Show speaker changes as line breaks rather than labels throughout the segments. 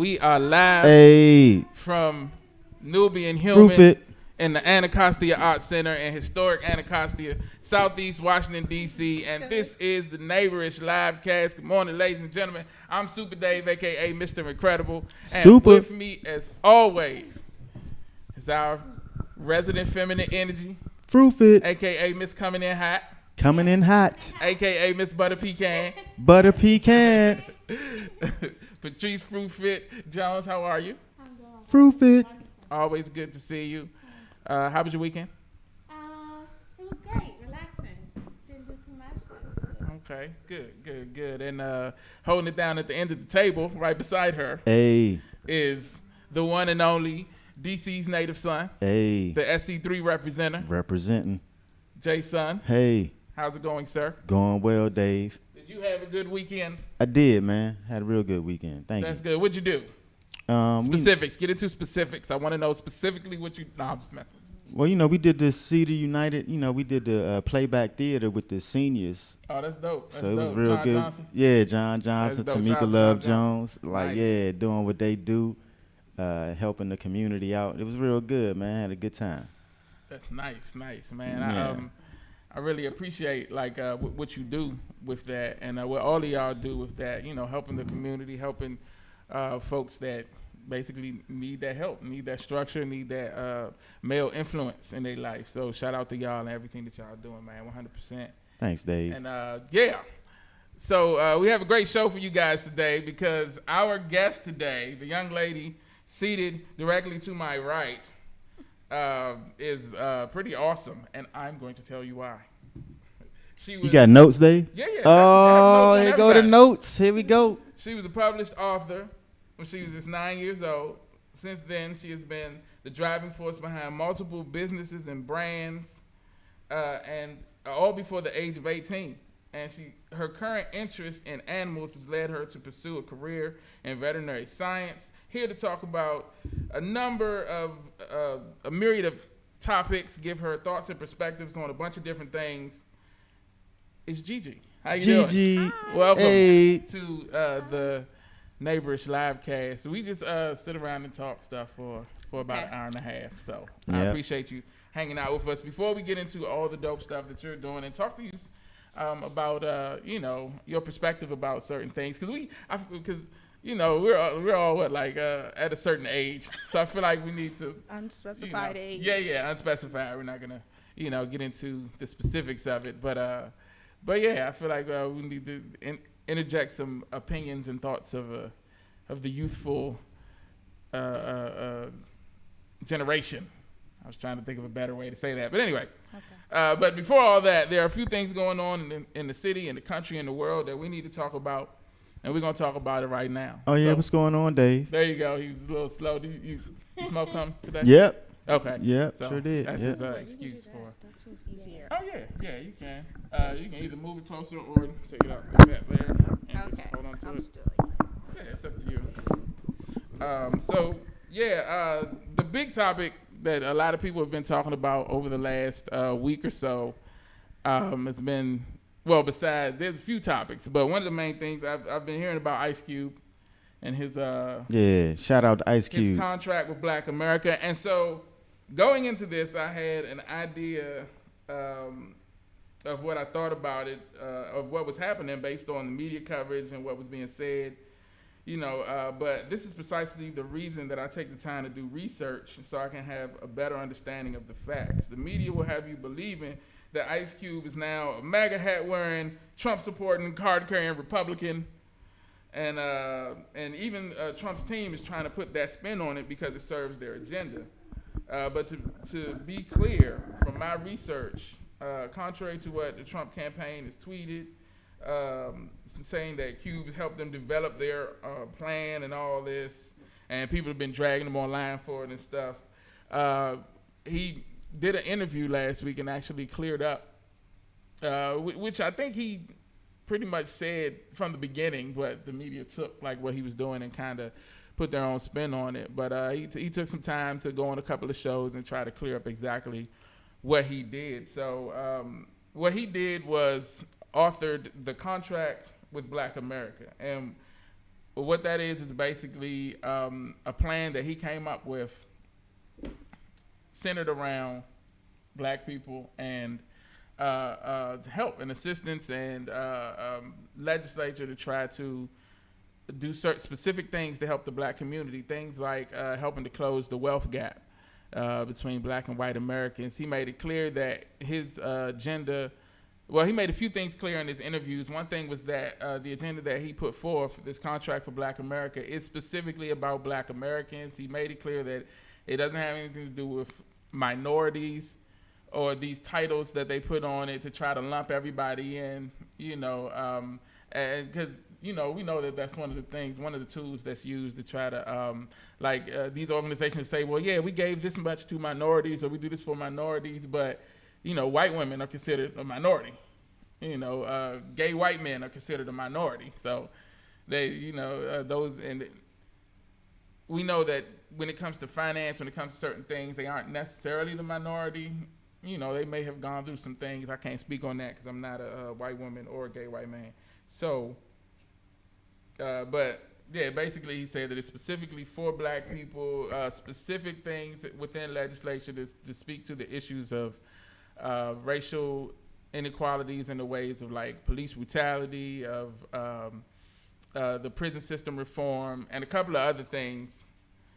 We are live from Nubian Human in the Anacostia Arts Center in historic Anacostia, Southeast Washington, D.C. And this is the Neighborish live cast. Good morning, ladies and gentlemen. I'm Super Dave, a.k.a. Mr. Incredible. And with me, as always, is our resident feminine energy,
Fruitfit,
a.k.a. Miss Coming In Hot.
Coming in hot.
A.k.a. Miss Butter Pecan.
Butter Pecan.
Patrice Fruitfit Jones, how are you?
I'm doing
Fruitfit.
Always good to see you. How was your weekend?
It was great, relaxing. Didn't do too much, but it was good.
Okay, good. And holding it down at the end of the table, right beside her, is the one and only DC's native son, the SC3 representing, Jason.
Hey.
How's it going, sir?
Going well, Dave.
Did you have a good weekend?
I did, man. Had a real good weekend. Thank you.
That's good. What'd you do? Specifics. Get into specifics. I want to know specifically what you... No, I'm just messing with you.
Well, you know, we did the Cedar United, we did the playback theater with the seniors.
Oh, that's dope.
So it was real
John
good.
Johnson?
Yeah, John Johnson, Tamika Love Jones. Like,
nice.
doing what they do, helping the community out. It was real good, man. Had a good time.
That's nice, man.
Yeah.
I really appreciate what you do with that, and what all of y'all do with that. You know, helping the community, helping folks that basically need that help, need that structure, need that male influence in their life. So shout out to y'all and everything that y'all doing, man. 100%.
Thanks, Dave.
And so we have a great show for you guys today because our guest today, the young lady seated directly to my right, is pretty awesome, and I'm going to tell you why.
You got notes, Dave?
Yeah.
Oh, here go the notes. Here we go.
She was a published author when she was just 9 years old. Since then, she has been the driving force behind multiple businesses and brands, and all before the age of 18. And her current interest in animals has led her to pursue a career in veterinary science. Here to talk about a myriad of topics, give her thoughts and perspectives on a bunch of different things, is Gigi. How you doing?
Gigi.
Welcome to the Neighborish live cast. So we just sit around and talk stuff for about an hour and a half. So I appreciate you hanging out with us. Before we get into all the dope stuff that you're doing and talk to you about your perspective about certain things, because we're all at a certain age, so I feel like we need to
unspecified age.
Yeah, unspecified. We're not gonna get into the specifics of it, but I feel like we need to interject some opinions and thoughts of the youthful generation. I was trying to think of a better way to say that, but anyway. Okay. But before all that, there are a few things going on in the city, in the country, in the world that we need to talk about. And we're going to talk about it right now.
Oh, yeah. What's going on, Dave?
There you go. He was a little slow. Did you smoke something today?
Yep.
Okay.
Yep,
so
sure did.
That's his excuse for.
That seems easier.
Oh, yeah, you can. You can either move it closer or take it out like that there. And
Okay.
Hold on to
I'm
it.
still.
Yeah, it's up to you. The big topic that a lot of people have been talking about over the last week or so has been... Well, besides, there's a few topics, but one of the main things I've been hearing about Ice Cube and his
shout out to Ice Cube,
his contract with Black America. And so going into this, I had an idea of what I thought about it, of what was happening based on the media coverage and what was being said, but this is precisely the reason that I take the time to do research so I can have a better understanding of the facts. The media will have you believing that Ice Cube is now a MAGA hat wearing, Trump supporting, card carrying Republican, and even Trump's team is trying to put that spin on it because it serves their agenda. But to be clear, from my research, contrary to what the Trump campaign has tweeted, saying that Cube helped them develop their plan and all this, and people have been dragging him online for it and stuff, he did an interview last week and actually cleared up, which I think he pretty much said from the beginning, but the media took what he was doing and kind of put their own spin on it. But he took some time to go on a couple of shows and try to clear up exactly what he did. So what he did was authored the contract with Black America. And what that is basically a plan that he came up with centered around black people and help and assistance and legislature to try to do certain specific things to help the black community. Things like helping to close the wealth gap between black and white Americans. He made it clear that his agenda. Well, he made a few things clear in his interviews. One thing was that the agenda that he put forth, this contract for Black America, is specifically about black Americans. He made it clear that it doesn't have anything to do with minorities or these titles that they put on it to try to lump everybody in, and because, we know that that's one of the tools that's used to try to, these organizations say, well, yeah, we gave this much to minorities or we do this for minorities, but white women are considered a minority. Gay white men are considered a minority. So they, those, and we know that when it comes to finance, when it comes to certain things, they aren't necessarily the minority. They may have gone through some things. I can't speak on that because I'm not a white woman or a gay white man. So, but yeah, basically he said that it's specifically for black people, specific things within legislation to speak to the issues of racial inequalities in the ways of like police brutality, of the prison system reform, and a couple of other things.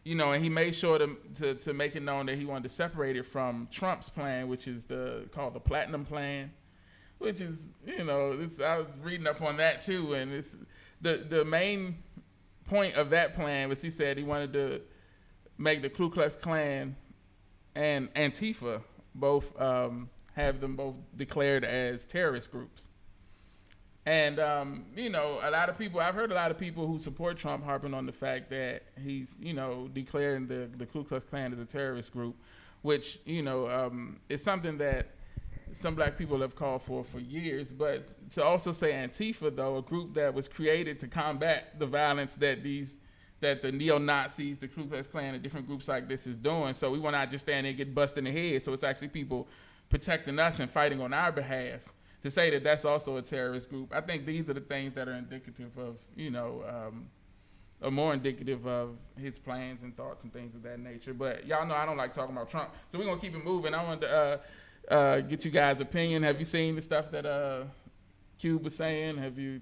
And he made sure to make it known that he wanted to separate it from Trump's plan, which is called the Platinum Plan, which is, I was reading up on that too, and it's the main point of that plan was he said he wanted to make the Ku Klux Klan and Antifa both have them both declared as terrorist groups. And, a lot of people, I've heard a lot of people who support Trump harping on the fact that he's, declaring the Ku Klux Klan as a terrorist group, which, is something that some black people have called for years. But to also say Antifa, though, a group that was created to combat the violence that the neo-Nazis, the Ku Klux Klan, and different groups like this is doing. So we will not just stand there and get busted in the head. So it's actually people protecting us and fighting on our behalf. To say that that's also a terrorist group, I think these are the things that are indicative of, or more indicative of his plans and thoughts and things of that nature. But y'all know I don't like talking about Trump, so we're gonna keep it moving. I wanted to get you guys' opinion. Have you seen the stuff that Cube was saying? Have you?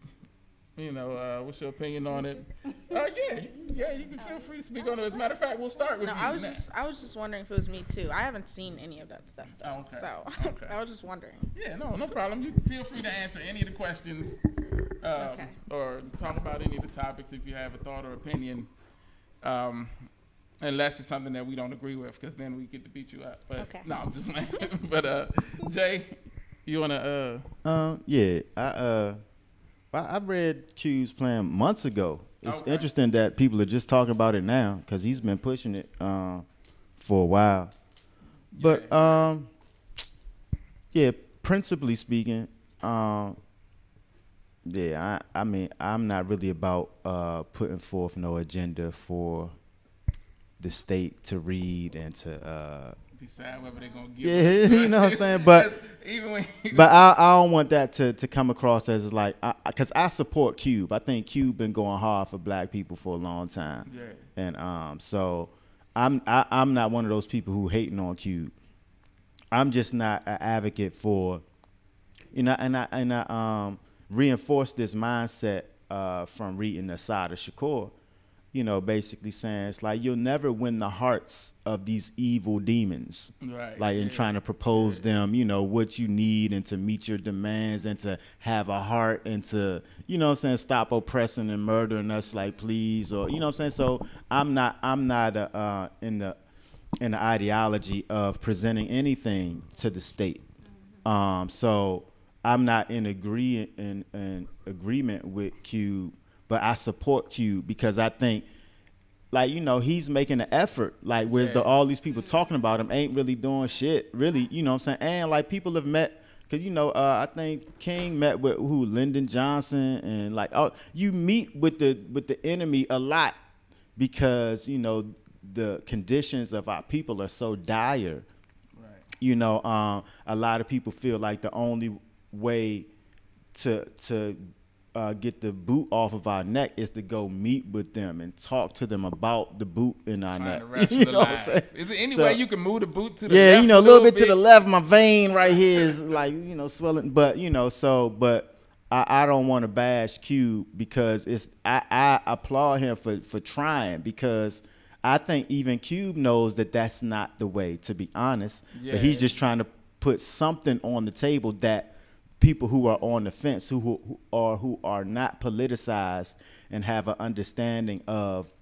What's your opinion on it? Yeah, you can feel free to speak on it. As a matter of fact, we'll start with you.
I was just wondering if it was me too. I haven't seen any of that stuff.
Oh, okay.
So
Okay.
I was just wondering.
Yeah, no problem. You can feel free to answer any of the questions,
Okay.
or talk about any of the topics if you have a thought or opinion. Unless it's something that we don't agree with, because then we get to beat you up. But
Okay.
no, I'm just playing. But Jay, you wanna?
Yeah, I read Q's plan months ago. It's
Okay.
interesting that people are just talking about it now because he's been pushing it for a while. But principally speaking, I mean, I'm not really about putting forth no agenda for the state to read and to
Decide whether they're gonna give.
yeah, you know what I'm saying. But
even when
but I don't want that to come across as like, because I support Cube. I think Cube been going hard for black people for a long time.
Yeah.
And so I'm not one of those people who hating on Cube. I'm just not an advocate for, and I reinforce this mindset from reading Asada Shakur. Basically saying it's like you'll never win the hearts of these evil demons.
Right.
Like in trying to propose them, what you need and to meet your demands and to have a heart and to, stop oppressing and murdering us, like please, or So I'm not in the ideology of presenting anything to the state. So I'm not in agreement with Cube. But I support Cube because I think, he's making an effort. Whereas all these people talking about him ain't really doing shit, really, And, people have met, because, I think King met with Lyndon Johnson. And, you meet with the enemy a lot because, the conditions of our people are so dire. Right. A lot of people feel like the only way to get the boot off of our neck is to go meet with them and talk to them about the boot in our neck.
Trying to
You know what I'm
rationalize.
saying?
Is there any
So-
way you can move the boot to the
Yeah,
left
you know, a
a
little bit to the
bit?
left. My vein right here is like, you know, swelling. But, you know, but I don't want to bash Cube because I applaud him for trying, because I think even Cube knows that that's not the way, to be honest. But he's
Yeah.
just trying to put something on the table that people who are on the fence, who are not politicized and have an understanding of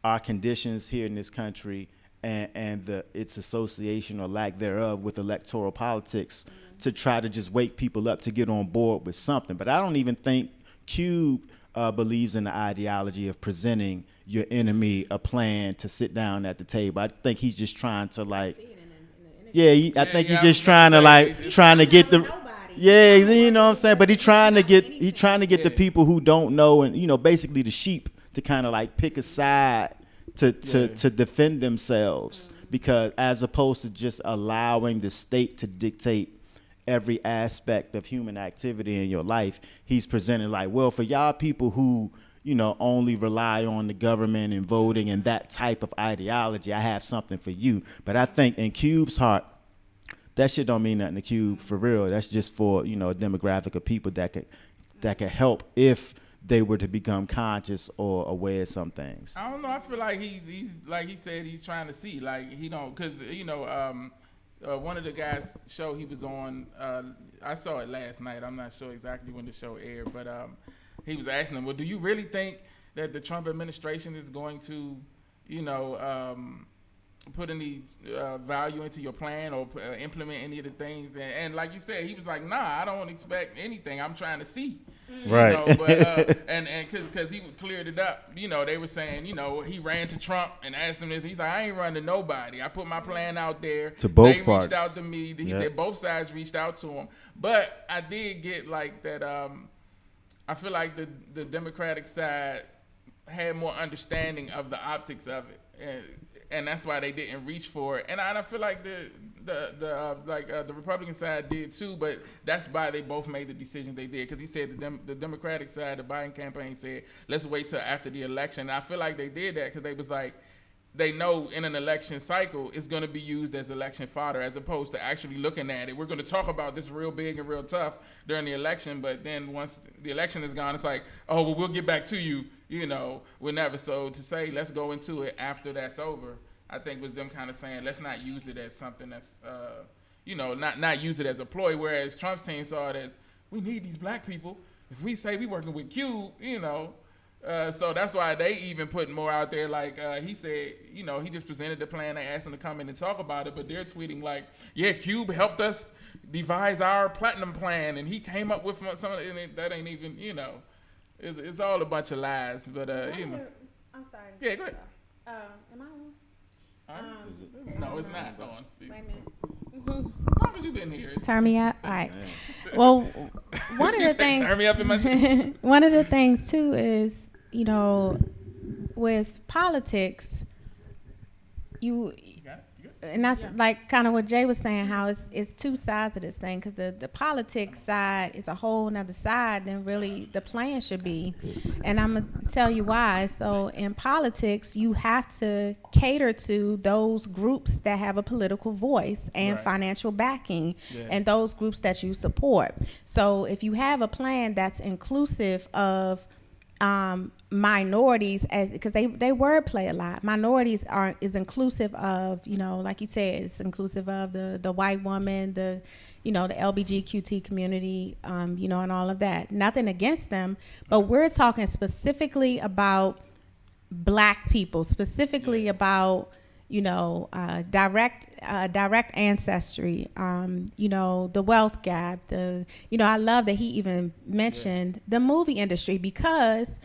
our conditions here in this country and its association or lack thereof with electoral politics, to try to just wake people up to get on board with something. But I don't even think Cube believes in the ideology of presenting your enemy a plan to sit down at the table. I think he's just trying to like, I think he's just trying to like, trying to get the, yeah, you know what I'm saying? But he's trying to get the people who don't know, and, you know, basically the sheep, to kind of like pick a side to defend themselves, because as opposed to just allowing the state to dictate every aspect of human activity in your life, he's presented like, well, for y'all people who, you know, only rely on the government and voting and that type of ideology, I have something for you. But I think in Cube's heart, that shit don't mean nothing to Cube for real. That's just for, you know, a demographic of people that could help if they were to become conscious or aware of some things.
I don't know. I feel like he's like he said, he's trying to see, like, he don't, because, you know, one of the guys' show he was on, I saw it last night. I'm not sure exactly when the show aired, but he was asking him, well, do you really think that the Trump administration is going to, you know, put any value into your plan or implement any of the things? And like you said, he was like, nah, I don't expect anything. I'm trying to see.
Right.
You know, but, and because he cleared it up, you know, they were saying, you know, he ran to Trump and asked him this. He's like, I ain't running to nobody. I put my plan out there.
To both
They
parties.
reached out to me. He said both sides reached out to him. But I did get like that. I feel like the Democratic side had more understanding of the optics of it, and that's why they didn't reach for it. And I feel like the Republican side did too, but that's why they both made the decision they did. Because he said the Democratic side, the Biden campaign said, let's wait till after the election. And I feel like they did that because they was like, they know in an election cycle it's going to be used as election fodder, as opposed to actually looking at it. We're going to talk about this real big and real tough during the election, but then once the election is gone, it's like, oh, well, we'll get back to you, you know, whenever. So to say, let's go into it after that's over, I think was them kind of saying, let's not use it as something that's, you know, not use it as a ploy, whereas Trump's team saw it as, we need these black people. If we say we working with Q, you know, so that's why they even put more out there. Like he said, you know, he just presented the plan. They asked him to come in and talk about it, but they're tweeting like, yeah, Cube helped us devise our platinum plan, and he came up with some of it, and that ain't even, you know, it's all a bunch of lies. But you know,
I'm sorry.
Yeah, go ahead.
Am I on?
No, it's not on.
Wait a minute.
How long have you been here?
Turn me up. All right. Well, one of the things.
Turn me up in my seat.
One of the things too is, you know, with politics, and that's like kind of what Jay was saying, how it's two sides of this thing, because the politics side is a whole nother side than really the plan should be. And I'm going to tell you why. So in politics, you have to cater to those groups that have a political voice and financial backing, and those groups that you support. So if you have a plan that's inclusive of minorities, as because they wordplay a lot. Minorities is inclusive of, you know, like you said, it's inclusive of the white woman, the, you know, the LGBTQT community, you know, and all of that. Nothing against them, but we're talking specifically about black people, specifically about, you know, direct ancestry, you know, the wealth gap, you know, I love that he even mentioned the movie industry, because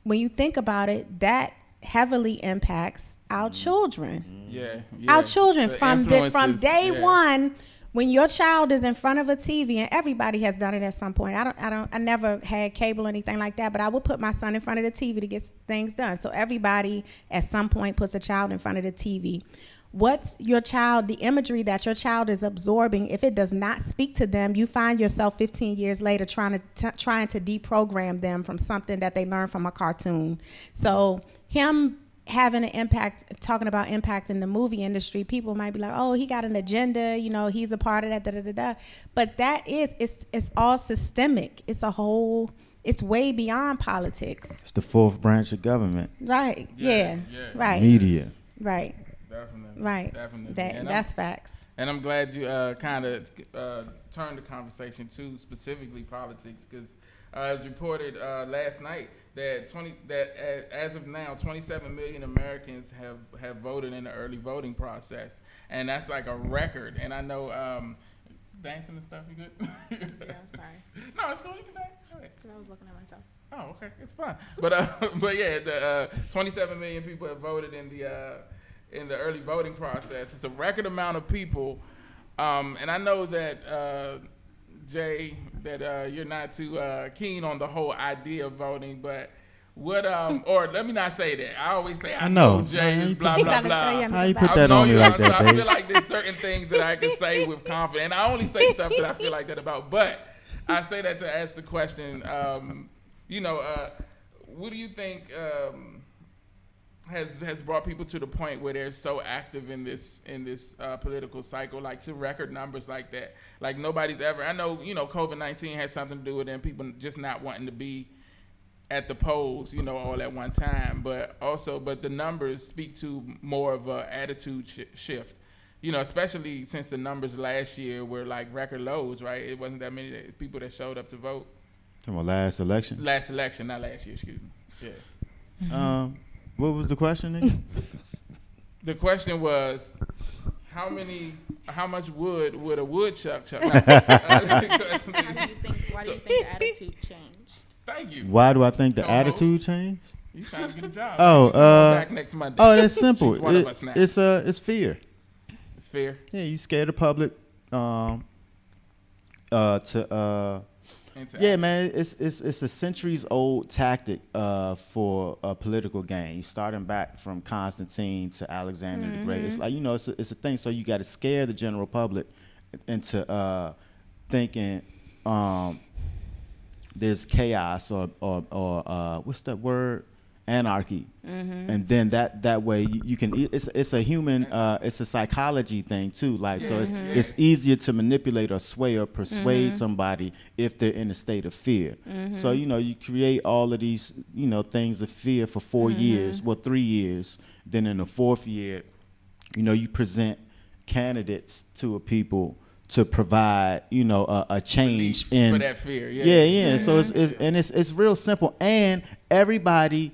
when you think about it, that heavily impacts our children. Our children from day one. When your child is in front of a TV, and everybody has done it at some point. I never had cable or anything like that, but I would put my son in front of the TV to get things done. So everybody at some point puts a child in front of the TV. what's your child, the imagery that your child is absorbing, if it does not speak to them, you find yourself 15 years later trying to deprogram them from something that they learned from a cartoon. So him having an impact, talking about impact in the movie industry, people might be like, oh, he got an agenda, you know, he's a part of that, da da da da. But that is, it's all systemic. It's a whole, it's way beyond politics.
It's the fourth branch of government.
Right. Yeah. Right.
Media.
Right.
Definitely.
Right.
Definitely.
That's facts.
And I'm glad you kind of turned the conversation to specifically politics, because as reported last night that as of now 27 million Americans have voted in the early voting process, and that's like a record. And I know dancing and stuff. You good?
Yeah, I'm sorry.
No, it's cool. You can dance. Go ahead.
I was looking at myself.
Oh, okay, it's fine. But yeah, the 27 million people have voted in the early voting process. It's a record amount of people, and I know that Jay, that you're not too keen on the whole idea of voting, but what or let me not say that. I always say I know Jay is blah blah blah.
How you put that on me like that,
so I
baby?
feel like there's certain things that I can say with confidence, and I only say stuff that I feel like that about. But I say that to ask the question. What do you think has brought people to the point where they're so active in this political cycle, like to record numbers like that? Like nobody's ever. I know COVID-19 has something to do with them, people just not wanting to be at the polls, all at one time. But the numbers speak to more of a attitude shift. Especially since the numbers last year were like record lows, right? It wasn't that many people that showed up to vote.
Talking about last election?
Last election, not last year, excuse me. Yeah.
What was the question again?
The question was, how much wood would a woodchuck chuck?
Why do you think the attitude changed?
Thank you.
Why do I think the
Co-host.
attitude changed?
You trying to get a job?
Oh,
back next Monday.
Oh, that's simple.
She's one of us now.
It's fear.
It's fair.
Yeah, you scared the public. Yeah, man, it's a centuries old tactic for a political gain. Starting back from Constantine to Alexander the Great, it's like it's a thing. So you got to scare the general public into thinking there's chaos or what's that word? Anarchy. And then that way you can. It's a human. It's a psychology thing too. Like so, it's easier to manipulate or sway or persuade somebody if they're in a state of fear. So you create all of these things of fear for 4 years, 3 years. Then in the fourth year, you present candidates to a people to provide a change in
for that fear.
Yeah. So it's real simple, and everybody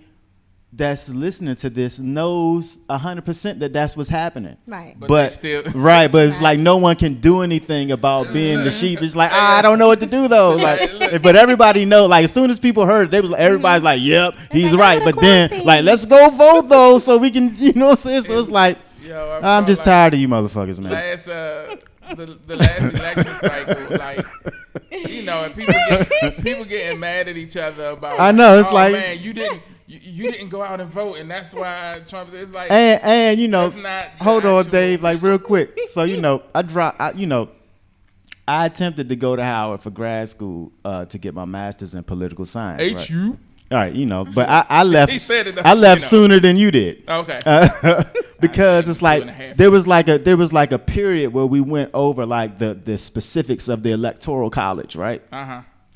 that's listening to this knows 100% that that's what's happening.
Right.
But still
right, but it's like no one can do anything about being the sheep. It's like I don't know what to do though. Like, but everybody know. Like as soon as people heard it, they was like, everybody's like, "Yep, he's right." But then like, let's go vote though, so we can, what I'm saying? So it's like, I'm just tired of you motherfuckers, man.
The last election cycle, like and people getting mad at each other about.
I know it's like,
man, you didn't go out and vote, and that's why Trump. It's like,
and hold on,
actual,
Dave, like real quick. So I attempted to go to Howard for grad school to get my master's in political science.
HU.
All right, but I left.
He said it,
I left sooner than you did.
Okay.
Because it's like there was like a period where we went over like the specifics of the electoral college, right?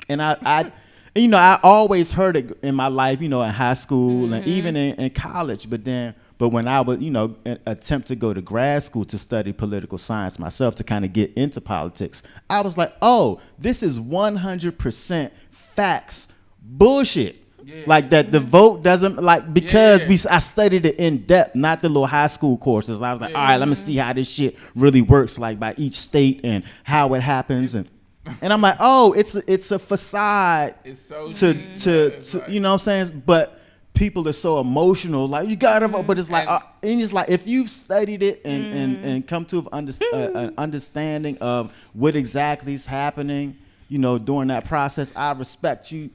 And I always heard it in my life, in high school and even in college. But when I would, attempt to go to grad school to study political science myself to kind of get into politics, I was like, oh, this is 100% facts bullshit. Yeah. Like that the vote doesn't because I studied it in depth, not the little high school courses. I was like, all right, let me see how this shit really works, like by each state and how it happens, and I'm like, oh, it's a facade. It's so to you know what I'm saying? But people are so emotional, like you gotta vote, but it's like and it's like if you've studied it and come to an understanding of what exactly is happening, during that process, I respect you,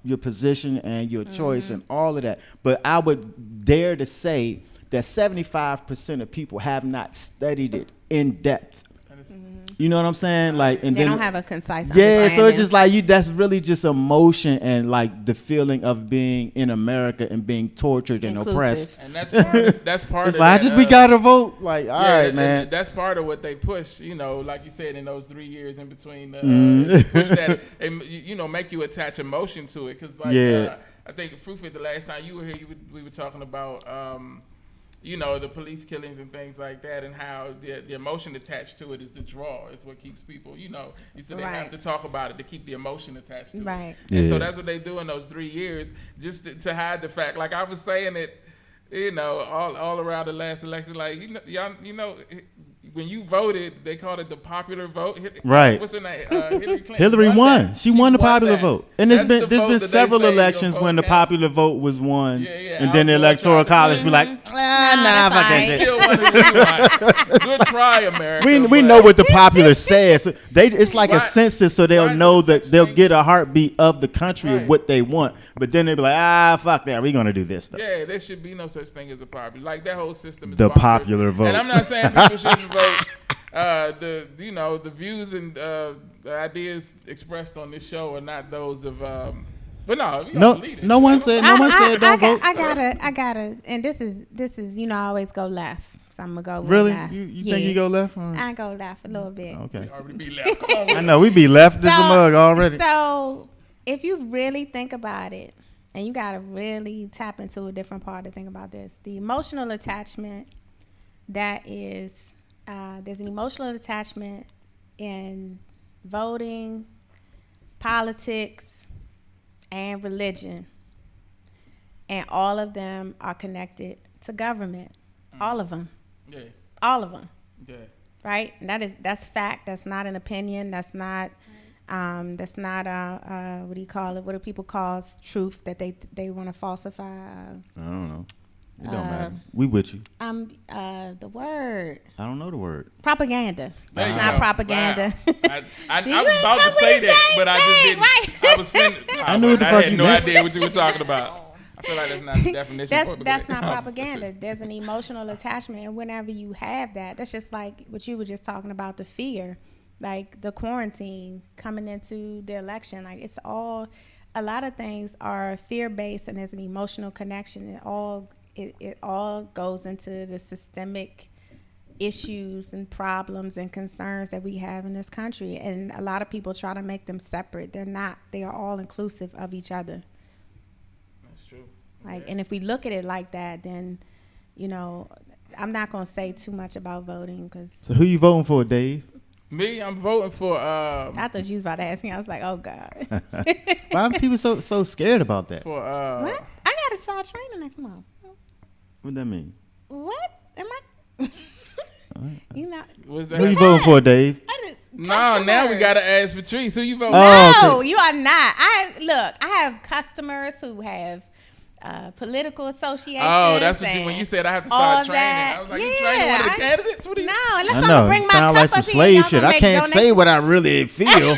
your position and your choice and all of that. But I would dare to say that 75% of people have not studied it in depth. You know what I'm saying? Like, and
They
then
don't have a concise
yeah, so
understanding.
it's just like you. That's really just emotion and like the feeling of being in America and being tortured and
Inclusive.
oppressed.
And that's part
It's
of
like
that,
we gotta vote. Like, all right,
and
man.
that's part of what they push. You know, like you said, in those 3 years in between, push that and make you attach emotion to it. Because like, I think Fruitfit, the last time you were here, we were talking about. The police killings and things like that, and how the emotion attached to it is the draw. It's what keeps people, you said they have to talk about it to keep the emotion attached to it. And so that's what they do in those 3 years, just to hide the fact. Like I was saying it, all around the last election, like, when you voted, they called it the popular vote.
Right.
What's her name? Hillary Clinton.
Hillary won.
That.
She won the popular
that.
vote. And
That's
there's
the
been
vote that
several
they say
elections
your
when the
vote counts.
popular vote was won.
Yeah,
and then the electoral college be like, fuck that shit.
Still want to rewrite. Good try, America.
We know what the popular says. It's like a census, so they'll
Right,
know
there's
that
such
they'll
thing.
get a heartbeat of the country
Right.
of what they want. But then they'll be like, fuck that, we're gonna do this stuff.
Yeah, there should be no such thing as a popular. Like that whole system is
The
bonkers.
popular vote.
And I'm not saying people shouldn't vote. The views and the ideas expressed on this show are not those of. But no, you don't believe it.
No one said don't vote.
I gotta, and this is, I always go left. So I'm gonna go with
Really?
left.
You think you go left?
I go left a little bit.
Okay.
Already be left. Come on,
I know we be left as a mug already.
So if you really think about it, and you gotta really tap into a different part to think about this, the emotional attachment that is, there's an emotional attachment in voting, politics, and religion, and all of them are connected to government. All of them.
Yeah.
All of them.
Yeah.
Right? And that's fact. That's not an opinion. That's not what do you call it? What do people call truth that they want to falsify?
I don't know. It don't matter. We with you.
The word.
I don't know the word.
Propaganda.
There
That's
you
not
go.
propaganda.
Wow. I
You
was
ain't
about to
fuck with
say
it,
that,
Jay?
but I just didn't.
Right.
I was finna.
I knew what the
I
fuck
had
you
no
meant.
idea what you were talking about. I feel like that's not the definition. for it, but
That's
go
not
ahead.
propaganda. There's an emotional attachment, and whenever you have that, that's just like what you were just talking about, the fear, like the quarantine coming into the election. Like it's all, a lot of things are fear based, and there's an emotional connection. It all goes into the systemic issues and problems and concerns that we have in this country, and a lot of people try to make them separate. They're not. They are all inclusive of each other.
That's true.
Like, and if we look at it like that, then, I'm not gonna say too much about voting because
So who you voting for, Dave?
Me, I'm voting for.
I thought you was about to ask me. I was like, oh God.
Why are people so scared about that?
For
What? I gotta start training next month.
What that mean?
What am I? You know.
what's
Who you
that?
voting for, Dave?
No, now we gotta ask Patrice. Who you voting?
Oh,
No,
okay.
you are not. I have customers who have political associations.
Oh, that's what when
and
you said I have to
all
start training.
that.
I was like, you training one of the
I-
candidates? What are you?
No, unless
I
I'm
know.
gonna bring my
Sound
cup
like some
up here,
slave
y'all
shit.
gonna
I
make
can't say
donations.
what I really feel.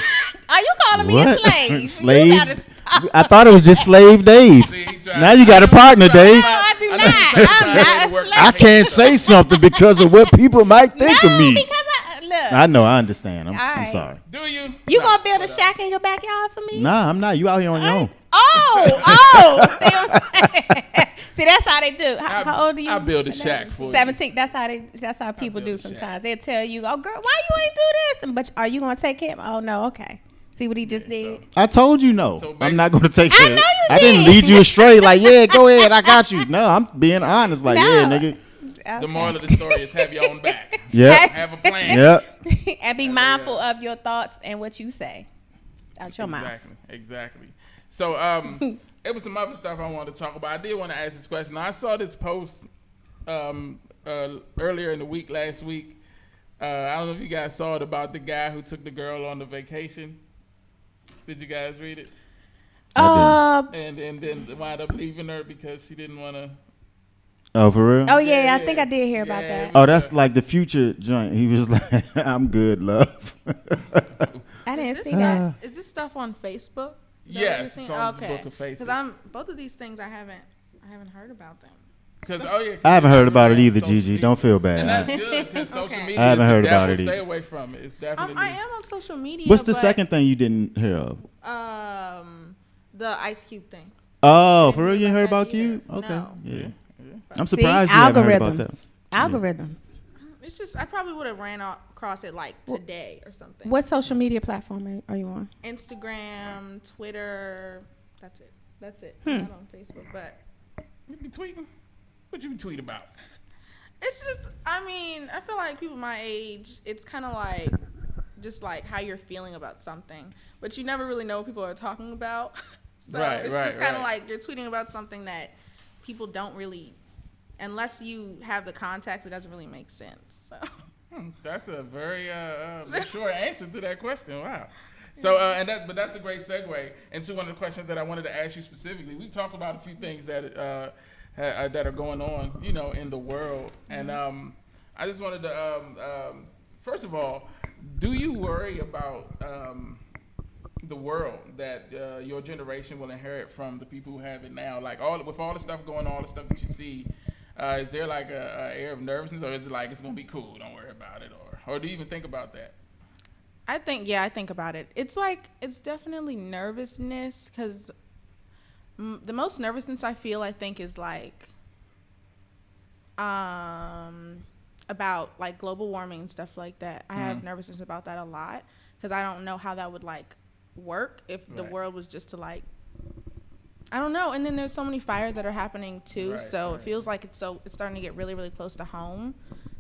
Are you calling me
What?
a slave? You
Slave?
gotta stop.
I thought it was just Slave Dave.
See, he tried-
Now you got a partner, Dave.
No, I do
I
not.
know you tried
I'm
to
not a
work-
slave.
I can't say something because of what people might think
no,
of me.
because look.
I know. I understand. I'm
right.
sorry.
Do you?
You
No,
gonna build a
whatever.
shack in your backyard for me?
Nah, I'm not. You out here on your own.
Oh. See what I'm saying? See, that's how they do. How old are you?
I'll build a shack for you.
17. That's how people do
build a shack.
sometimes. They'll tell you, "Oh, girl, why you ain't do this?" But are you gonna take care of? Oh no, okay. See what he just did.
I told you no.
So
I'm not going to take
I
care.
know you
I didn't
did.
lead you astray. Like, yeah, go ahead. I got you. No, I'm being honest. Like,
No.
yeah, nigga.
Okay.
The moral of the story is have your own back.
Yep.
Have a plan.
Yep.
And be mindful of your thoughts and what you say out your mouth.
Exactly. So it was some other stuff I wanted to talk about. I did want to ask this question. Now, I saw this post earlier in the week, last week. I don't know if you guys saw it, about the guy who took the girl on the vacation. Did you guys read it? And then wound up leaving her because she didn't want to.
Oh, for real?
Oh yeah,
Yeah,
I think I did hear about
yeah,
that.
Oh, that's like the Future joint. He was like, I'm good, love.
I didn't
Is
see
this,
that.
is this stuff on Facebook?
Yes,
That
it's
you're
on the
seeing?
Book of Faces.
Because both of these things I haven't heard about them.
'Cause
I haven't heard about it either,
social
Gigi.
media.
Don't feel bad.
And that's good because social
Okay.
media
I haven't
is the
heard about
devil.
it either.
Stay away from it. It's definitely.
I am on social media.
What's the
but,
second thing you didn't hear of?
The Ice Cube thing.
Oh,
I
for real? You
didn't
ain't
hear
heard
about
about
that
you?
either.
Okay.
No.
Yeah. I'm
See,
surprised you haven't heard about
algorithms.
that.
Algorithms.
It's just I probably would have ran across it like today or something.
What social media platform are you on?
Instagram, Twitter. That's it. I'm not on Facebook, but
You be tweeting? What you be tweeting about?
it's just. I mean, I feel like people my age. It's kind of like just like how you're feeling about something, but you never really know what people are talking about. So
Right,
it's
right,
just kind of
right.
like you're tweeting about something that people don't really, unless you have the context, it doesn't really make sense. So.
That's a very short answer to that question. Wow. So but that's a great segue into one of the questions that I wanted to ask you specifically. We talked about a few things that are going on, in the world, and I just wanted to first of all, do you worry about the world that your generation will inherit from the people who have it now? Like with all the stuff going on, all the stuff that you see, is there like a air of nervousness, or is it like it's gonna be cool, don't worry about it, or do you even think about that?
I think about it. It's definitely nervousness because the most nervousness I feel, I think, is like about like global warming and stuff like that. I have nervousness about that a lot because I don't know how that would like work if the world was just to like, I don't know. And then there's so many fires that are happening too, it feels like it's starting to get really, really close to home.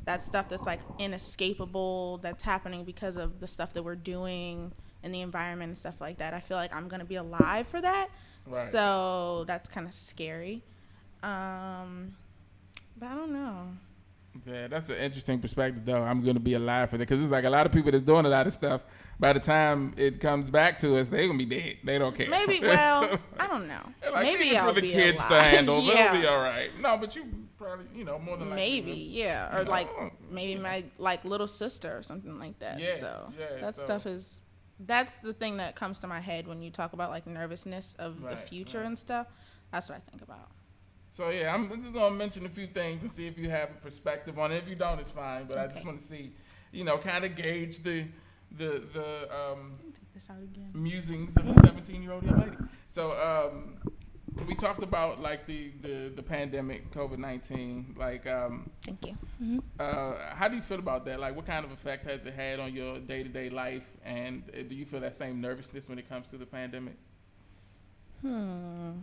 That stuff that's like inescapable, that's happening because of the stuff that we're doing in the environment and stuff like that. I feel like I'm gonna be alive for that, so that's kind of scary. But I don't know.
Yeah, that's an interesting perspective, though. I'm gonna be alive for that because it's like a lot of people that's doing a lot of stuff. By the time it comes back to us, they're gonna be dead. They don't care.
Maybe. Well, I don't know.
Like,
Maybe I'll
for the
be
kids
alive.
to handle.
Yeah.
They'll be all right. No, but you probably, more than likely.
Maybe, yeah, or like maybe my like little sister or something like that.
Yeah,
So
yeah,
that stuff is. That's the thing that comes to my head when you talk about like nervousness of the future and stuff. That's what I think about.
So yeah, I'm just gonna mention a few things and see if you have a perspective on it. If you don't, it's fine. But I just want to see, kind of gauge the
Take this out again.
musings of a 17-year-old young lady. So we talked about like the pandemic, COVID-19. Like,
Thank you.
how do you feel about that? Like, what kind of effect has it had on your day-to-day life? And do you feel that same nervousness when it comes to the pandemic?
I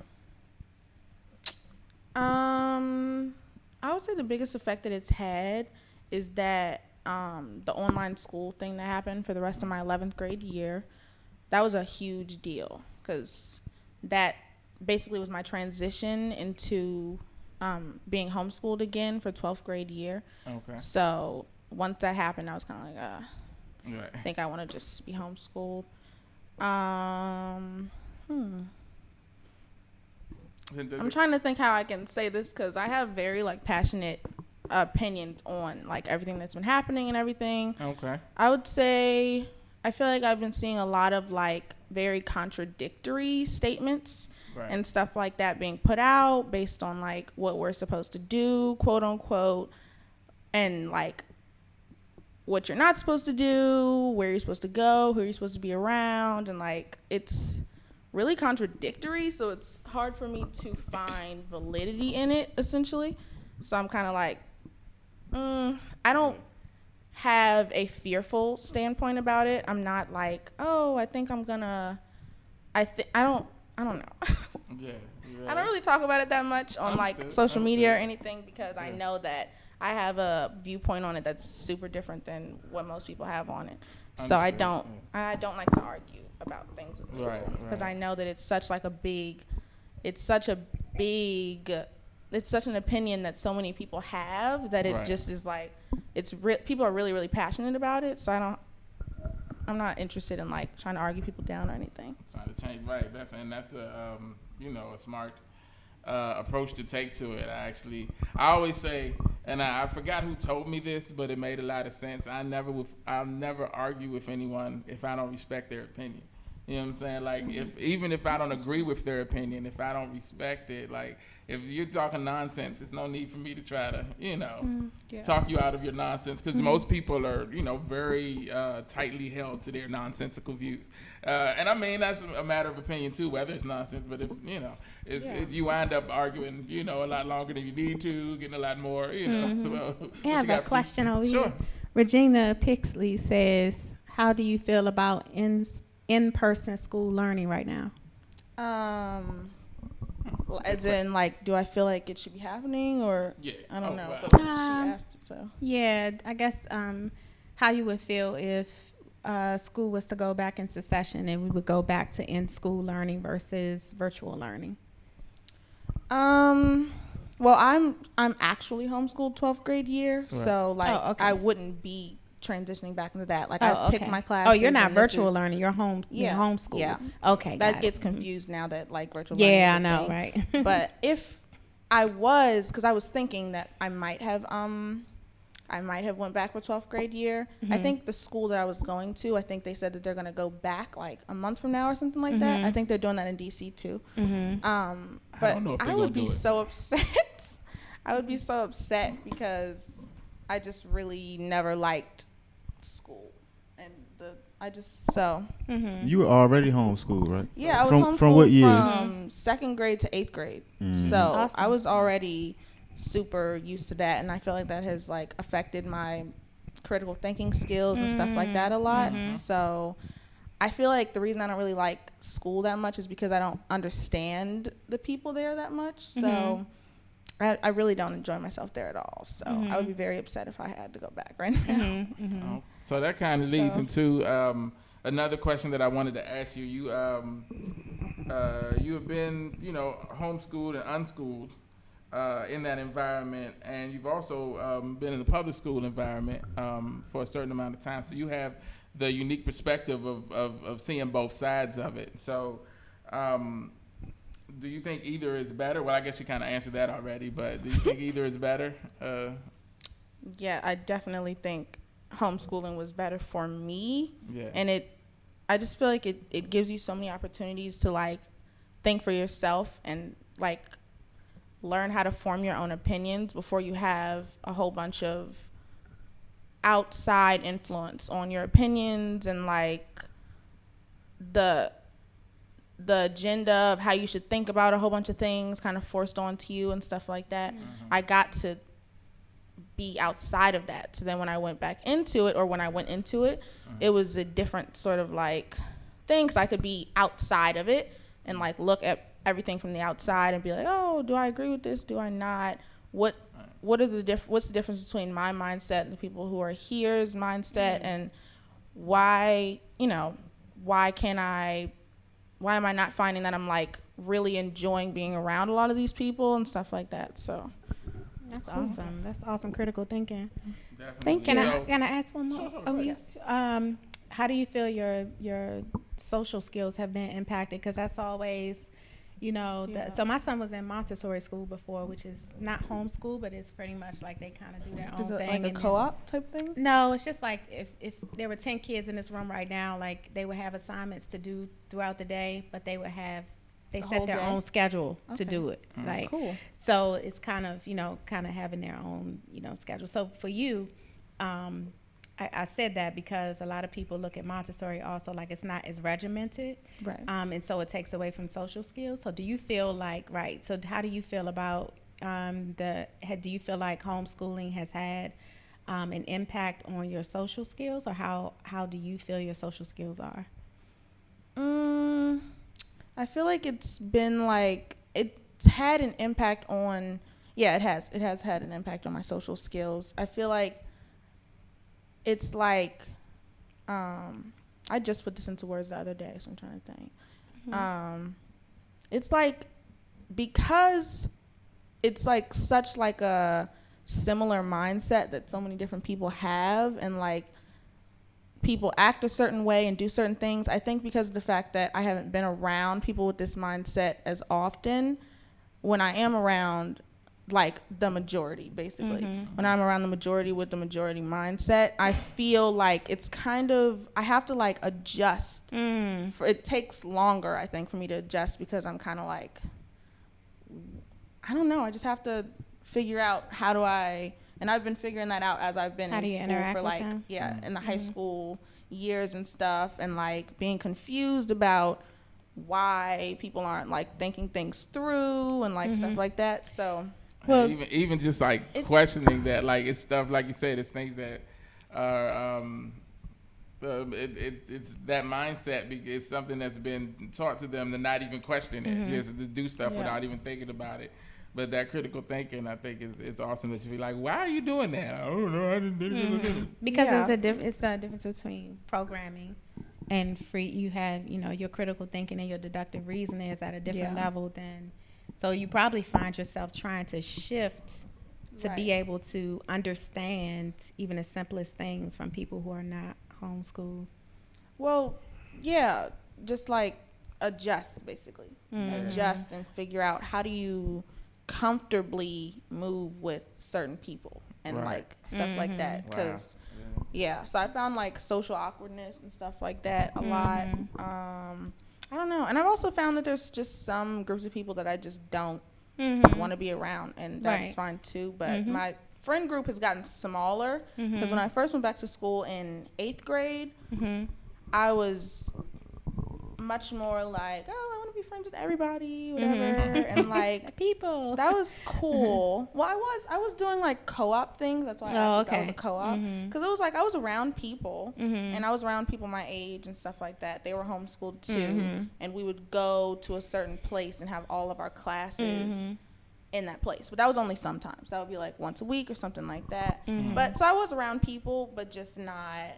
would say the biggest effect that it's had is that the online school thing that happened for the rest of my 11th grade year, that was a huge deal because that basically was my transition into being homeschooled again for 12th grade year. Okay. So once that happened, I was kind of like, I think I want to just be homeschooled. I'm trying to think how I can say this because I have very like passionate opinions on like everything that's been happening and everything. Okay. I would say I feel like I've been seeing a lot of like very contradictory statements and stuff like that being put out based on like what we're supposed to do, quote unquote, and like what you're not supposed to do, where you're supposed to go, who you're supposed to be around, and like it's really contradictory, so it's hard for me to find validity in it essentially. So I'm kind of like I don't have a fearful standpoint about it. I'm not like, oh, I think I'm gonna I don't know. Yeah. I don't really talk about it that much on like social media or anything because I know that I have a viewpoint on it that's super different than what most people have on it. So I don't like to argue about things with people because I know that it's such an opinion that so many people have that it just is like people are really, really passionate about it. So I'm not interested in like trying to argue people down or anything.
Trying to change, that's a a smart approach to take to it. I always say, and I forgot who told me this, but it made a lot of sense. I'll never argue with anyone if I don't respect their opinion. You know what I'm saying? Like, even if I don't agree with their opinion, if I don't respect it, like, if you're talking nonsense, there's no need for me to try to, talk you out of your nonsense, because most people are, very tightly held to their nonsensical views. And I mean, that's a matter of opinion too, whether it's nonsense. But if you wind up arguing, a lot longer than you need to, getting a lot more, Well,
I have a question over here. Regina Pixley says, "How do you feel about in-person school learning right now?"
As in, like, do I feel like it should be happening, or I don't know.
Wow.
But she asked it, so
Yeah, I guess how you would feel if school was to go back into session and we would go back to in-school learning versus virtual learning.
Well, I'm actually homeschooled 12th grade year, right. So like I wouldn't be transitioning back into that. Like I've picked my classes.
Oh, you're not virtual learning. You're you're homeschooled. Yeah. Okay.
That gets confused now that like virtual
learning.
Yeah,
I know, right?
But if I was, because I was thinking that I might have went back for 12th grade year. Mm-hmm. I think the school that I was going to, I think they said that they're going to go back like a month from now or something like that. I think they're doing that in DC too. But I would be so upset. I would be so upset because I just really never liked school, and
You were already homeschooled, right?
Yeah, I was homeschooled from what years? From 2nd grade to 8th grade. So awesome. I was already super used to that, and I feel like that has like affected my critical thinking skills and stuff like that a lot. So I feel like the reason I don't really like school that much is because I don't understand the people there that much. So I really don't enjoy myself there at all. So I would be very upset if I had to go back right now.
So that kind of leads into another question that I wanted to ask you. You have been, homeschooled and unschooled in that environment, and you've also been in the public school environment for a certain amount of time. So you have the unique perspective of seeing both sides of it. So do you think either is better? Well, I guess you kind of answered that already, but do you think either is better?
Yeah, I definitely think homeschooling was better for me. Yeah. And I just feel like it gives you so many opportunities to like think for yourself and like learn how to form your own opinions before you have a whole bunch of outside influence on your opinions and like the agenda of how you should think about a whole bunch of things kind of forced onto you and stuff like that. I got to be outside of that. So then when I went back into it, or when I went into it, it was a different sort of like thing, 'cause I could be outside of it and like look at everything from the outside and be like, oh, do I agree with this? Do I not? What's the difference between my mindset and the people who are here's mindset, and why am I not finding that I'm like really enjoying being around a lot of these people and stuff like that? So
that's cool. Awesome. That's awesome critical thinking.
Definitely.
Can I ask one more?
Sure. Yes.
How do you feel your social skills have been impacted? Because that's always, so my son was in Montessori school before, which is not homeschool, but it's pretty much like they kind of do their own thing.
Like a co-op type thing?
No, it's just like if there were 10 kids in this room right now, like they would have assignments to do throughout the day, but they set their own schedule to do it.
That's
like,
cool.
So it's kind of having their own, schedule. So for you, I said that because a lot of people look at Montessori also like it's not as regimented.
Right.
And so it takes away from social skills. So do you feel like, so how do you feel about do you feel like homeschooling has had an impact on your social skills, or how do you feel your social skills are?
I feel like it's been like, it's had an impact on, it has had an impact on my social skills. I feel like it's like, I just put this into words the other day, so I'm trying to think. It's like, because it's like such like a similar mindset that so many different people have, and like people act a certain way and do certain things. I think because of the fact that I haven't been around people with this mindset as often, when I am around, like the majority, basically. When I'm around the majority with the majority mindset, I feel like it's kind of, I have to like adjust. It takes longer, I think, for me to adjust because I'm kind of like, I don't know, I just have to figure out how do I, and I've been figuring that out as I've been in school for like, in the high school years and stuff, and like being confused about why people aren't like thinking things through and like stuff like that. So
well, even just like questioning that, like it's stuff like you said, it's things that are it's that mindset. It's something that's been taught to them to not even question it, just to do stuff without even thinking about it. But that critical thinking, I think, is awesome. That you be like, why are you doing that? I don't know. I didn't.
Because it's a difference between programming and free. You have, your critical thinking and your deductive reasoning is at a different level than. So you probably find yourself trying to shift to be able to understand even the simplest things from people who are not homeschooled.
Well, yeah, just like adjust, basically. Adjust and figure out how do you comfortably move with certain people and like stuff like that. Because so I found like social awkwardness and stuff like that a lot. I don't know. And I've also found that there's just some groups of people that I just don't want to be around, and that's fine too. But my friend group has gotten smaller because when I first went back to school in 8th grade, I was much more like, oh, I want to be friends with everybody, whatever, and like
people.
That was cool. Well, I was doing like co-op things. That's why I asked if that was a co-op, because it was like I was around people, and I was around people my age and stuff like that. They were homeschooled too, and we would go to a certain place and have all of our classes in that place. But that was only sometimes. That would be like once a week or something like that. But so I was around people, but just not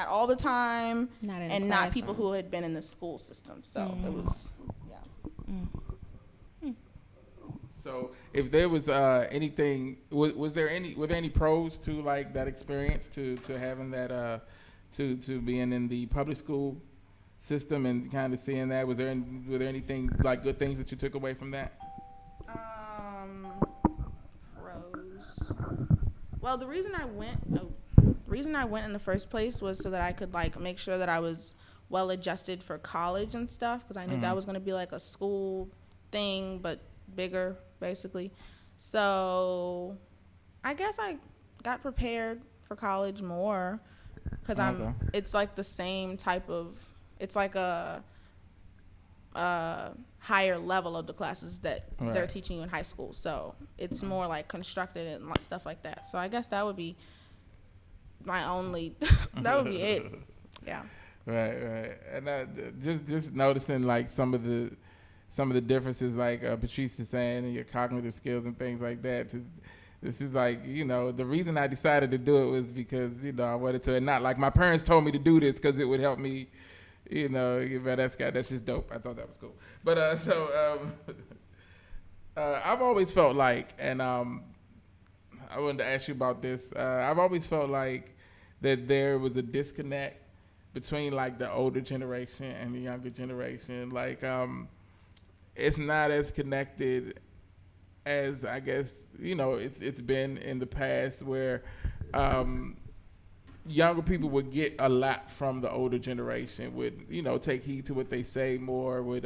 all the time, not people who had been in the school system. So it was,
So if there was anything, were there any pros to like that experience, to having that, to being in the public school system and kind of seeing that? Were there anything like good things that you took away from that?
Pros. Well, the reason I went in the first place was so that I could like make sure that I was well adjusted for college and stuff, because I knew that was going to be like a school thing but bigger, basically. So I guess I got prepared for college more because it's like the same type of, it's like a higher level of the classes that they're teaching you in high school. So it's more like constructed and stuff like that. So I guess that would be my only, that would be it. Yeah. Right.
And just noticing like some of the differences, like Patrice is saying, and your cognitive skills and things like that. This is like, the reason I decided to do it was because, I wanted to, and not like my parents told me to do this because it would help me, that's just dope. I thought that was cool. But I've always felt like, and I wanted to ask you about this. I've always felt like that there was a disconnect between like the older generation and the younger generation. Like, it's not as connected as I guess it's been in the past, where younger people would get a lot from the older generation, would take heed to what they say more, would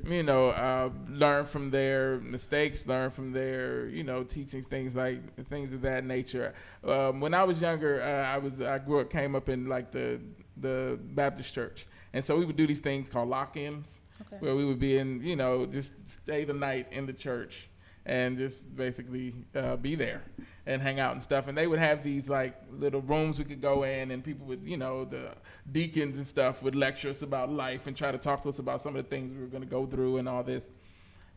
learn from their mistakes, learn from their teachings, things of that nature. When I was younger, I came up in like the Baptist church, and so we would do these things called lock-ins. Okay. Where we would be in, just stay the night in the church and just basically be there and hang out and stuff. And they would have these like little rooms we could go in, and people would, the deacons and stuff would lecture us about life and try to talk to us about some of the things we were going to go through and all this.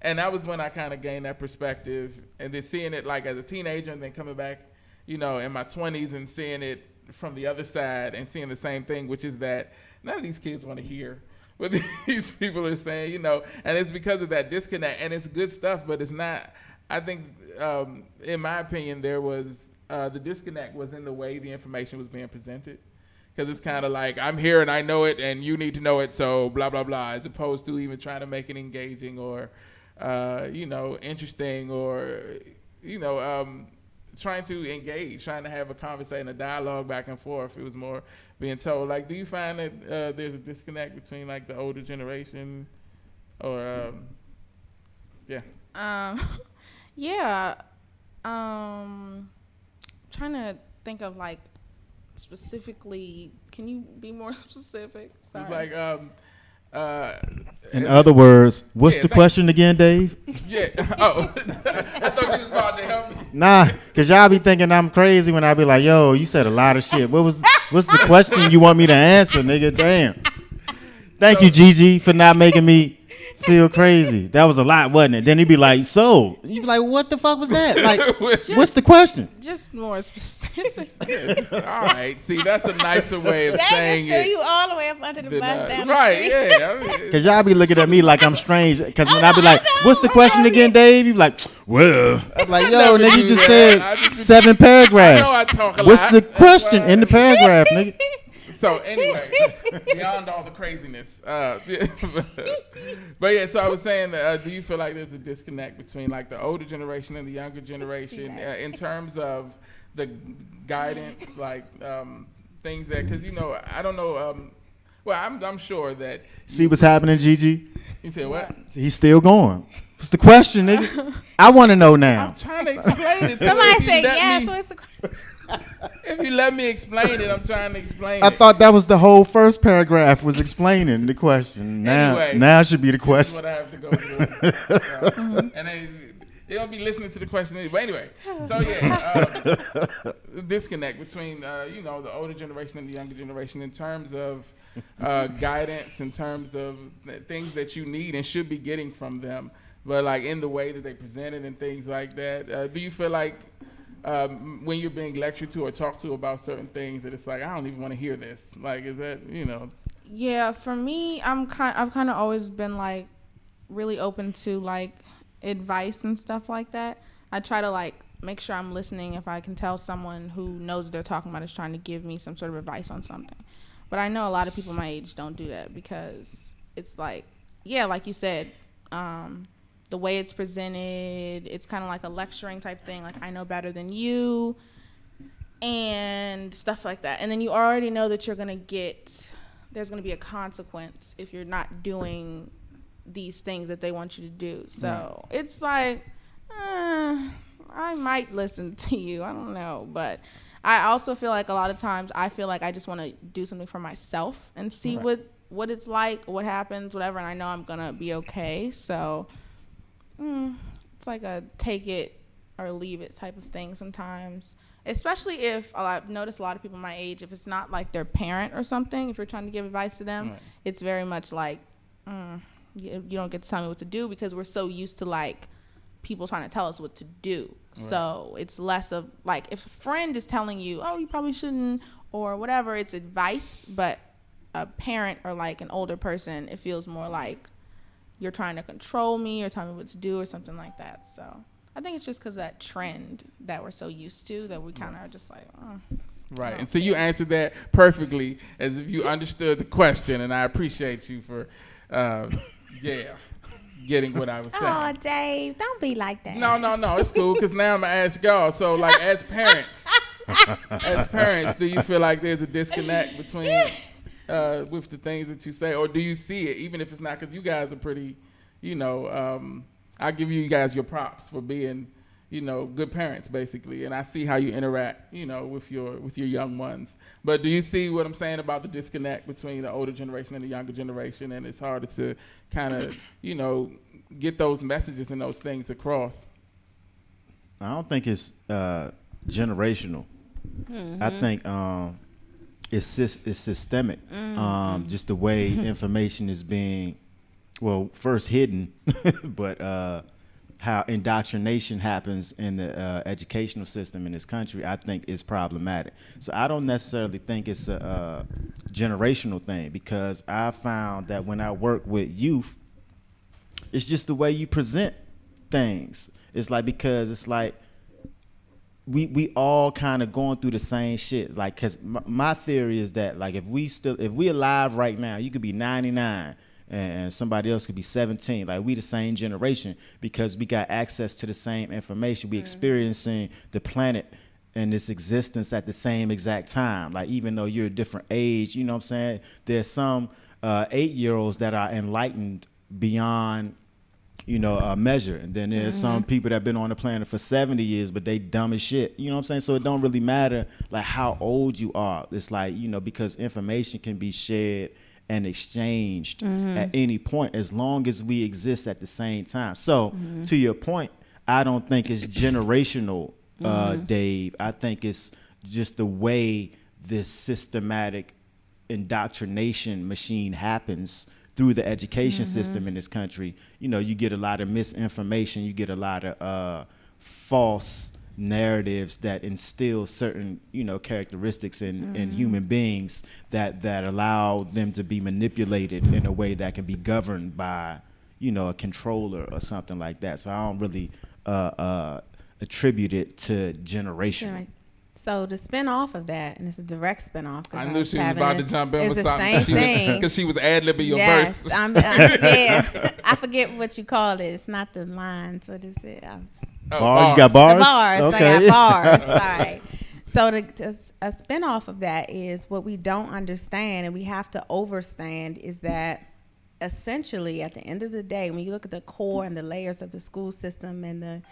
And that was when I kind of gained that perspective, and then seeing it like as a teenager, and then coming back, in my 20s and seeing it from the other side and seeing the same thing, which is that none of these kids want to hear what these people are saying, and it's because of that disconnect. And it's good stuff, but it's not. I think, in my opinion, there was the disconnect was in the way the information was being presented, because it's kind of like, I'm here and I know it, and you need to know it, so blah blah blah, as opposed to even trying to make it engaging or interesting or, trying to engage, trying to have a conversation, a dialogue back and forth. It was more being told. Like, do you find that there's a disconnect between like the older generation or, yeah?
Yeah. Trying to think of like specifically. Can you be more specific? Sorry.
Like,
in other words, what's the question again, Dave?
Yeah. Oh, I thought you was about to help me.
Nah, cause y'all be thinking I'm crazy when I be like, "Yo, you said a lot of shit." What's the question you want me to answer, nigga? Damn. Thank you, Gigi, for not making me feel crazy. That was a lot, wasn't it? Then he'd be like, "So," you'd be like, "What the fuck was that?" Like, what's the question?
Just more specific.
All right. See, that's a nicer way of saying
threw
it.
you all the way up under the bus down the
Right,
street.
yeah. I mean,
Cause y'all be looking at me like I'm strange. Cause when I be like, "What's the question again, Dave?" You be like, "Well," I'm like, "Yo, nigga, you just said 7 paragraphs.
I know I talk a lot.
What's the
That's
question
why-
in the paragraph, nigga?"
So anyway, beyond all the craziness, but yeah. So I was saying, do you feel like there's a disconnect between like the older generation and the younger generation in terms of the guidance, like things that, because I don't know. Well, I'm sure that.
See what's happening, Gigi?
You said what?
He's still going. What's the question, nigga? I want to know now.
I'm trying to explain it.
Somebody said yes. What's the question?
If you let me explain it, I'm trying to explain it.
I thought that was the whole first paragraph was explaining the question. Now should be the
This is
question.
what I have to go through. And they don't be listening to the question anyway. But anyway, so yeah, disconnect between the older generation and the younger generation in terms of guidance, in terms of things that you need and should be getting from them, but like in the way that they present it and things like that. Do you feel like when you're being lectured to or talked to about certain things that it's like, I don't even want to hear this? Like, is that
Yeah, for me, I've kind of always been like really open to like advice and stuff like that. I try to like make sure I'm listening if I can tell someone who knows what they're talking about is trying to give me some sort of advice on something. But I know a lot of people my age don't do that because it's like, yeah, like you said, the way it's presented, it's kind of like a lecturing type thing. Like, I know better than you and stuff like that. And then you already know that there's going to be a consequence if you're not doing these things that they want you to do. So it's like, I might listen to you. I don't know. But I also feel like a lot of times I feel like I just want to do something for myself and see what it's like, what happens, whatever. And I know I'm going to be okay. So it's like a take it or leave it type of thing sometimes. Especially if I've noticed a lot of people my age, if it's not like their parent or something, if you're trying to give advice to them, it's very much like, you don't get to tell me what to do, because we're so used to like people trying to tell us what to do. So it's less of like, if a friend is telling you, oh, you probably shouldn't or whatever, it's advice. But a parent or like an older person, it feels more like you're trying to control me or tell me what to do or something like that. So I think it's just because of that trend that we're so used to that we kind of are just like,
Right. And so you answered that perfectly as if you understood the question, and I appreciate you for, getting what I was saying.
Oh, Dave, don't be like that.
No, it's cool, because now I'm going to ask y'all. So, like, as parents, do you feel like there's a disconnect between with the things that you say, or do you see it, even if it's not, because you guys are pretty, I give you guys your props for being, good parents, basically, and I see how you interact, with your young ones. But do you see what I'm saying about the disconnect between the older generation and the younger generation, and it's harder to kind of, get those messages and those things across?
I don't think it's generational. I think it's systemic. Just the way information is being, first hidden, but how indoctrination happens in the educational system in this country, I think is problematic. So I don't necessarily think it's a generational thing, because I found that when I work with youth, it's just the way you present things. It's like, because it's like we all kind of going through the same shit. Like, cause my theory is that, like, if we alive right now, you could be 99 and somebody else could be 17. Like, we the same generation because we got access to the same information. We experiencing the planet and its existence at the same exact time. Like, even though you're a different age, you know what I'm saying? There's some 8-year-olds that are enlightened beyond, measure. And then there's some people that have been on the planet for 70 years, but they dumb as shit. You know what I'm saying? So it don't really matter like how old you are. It's like, because information can be shared and exchanged at any point as long as we exist at the same time. So to your point, I don't think it's generational, Dave. I think it's just the way this systematic indoctrination machine happens through the education system in this country. You get a lot of misinformation. You get a lot of false narratives that instill certain, characteristics in human beings that allow them to be manipulated in a way that can be governed by, a controller or something like that. So I don't really attribute it to generation.
Right. So to spin off of that, and it's a direct spin off.
I knew she was about to jump in with something.
It's the same thing.
Because she was ad-libbing your
verse.
verse.
I'm there. I forget what you call it. It's not the lines. What is it?
Bars? You got bars?
The bars.
Okay.
I got bars. Sorry. So a spin off of that is what we don't understand and we have to overstand is that essentially at the end of the day, when you look at the core and the layers of the school system and the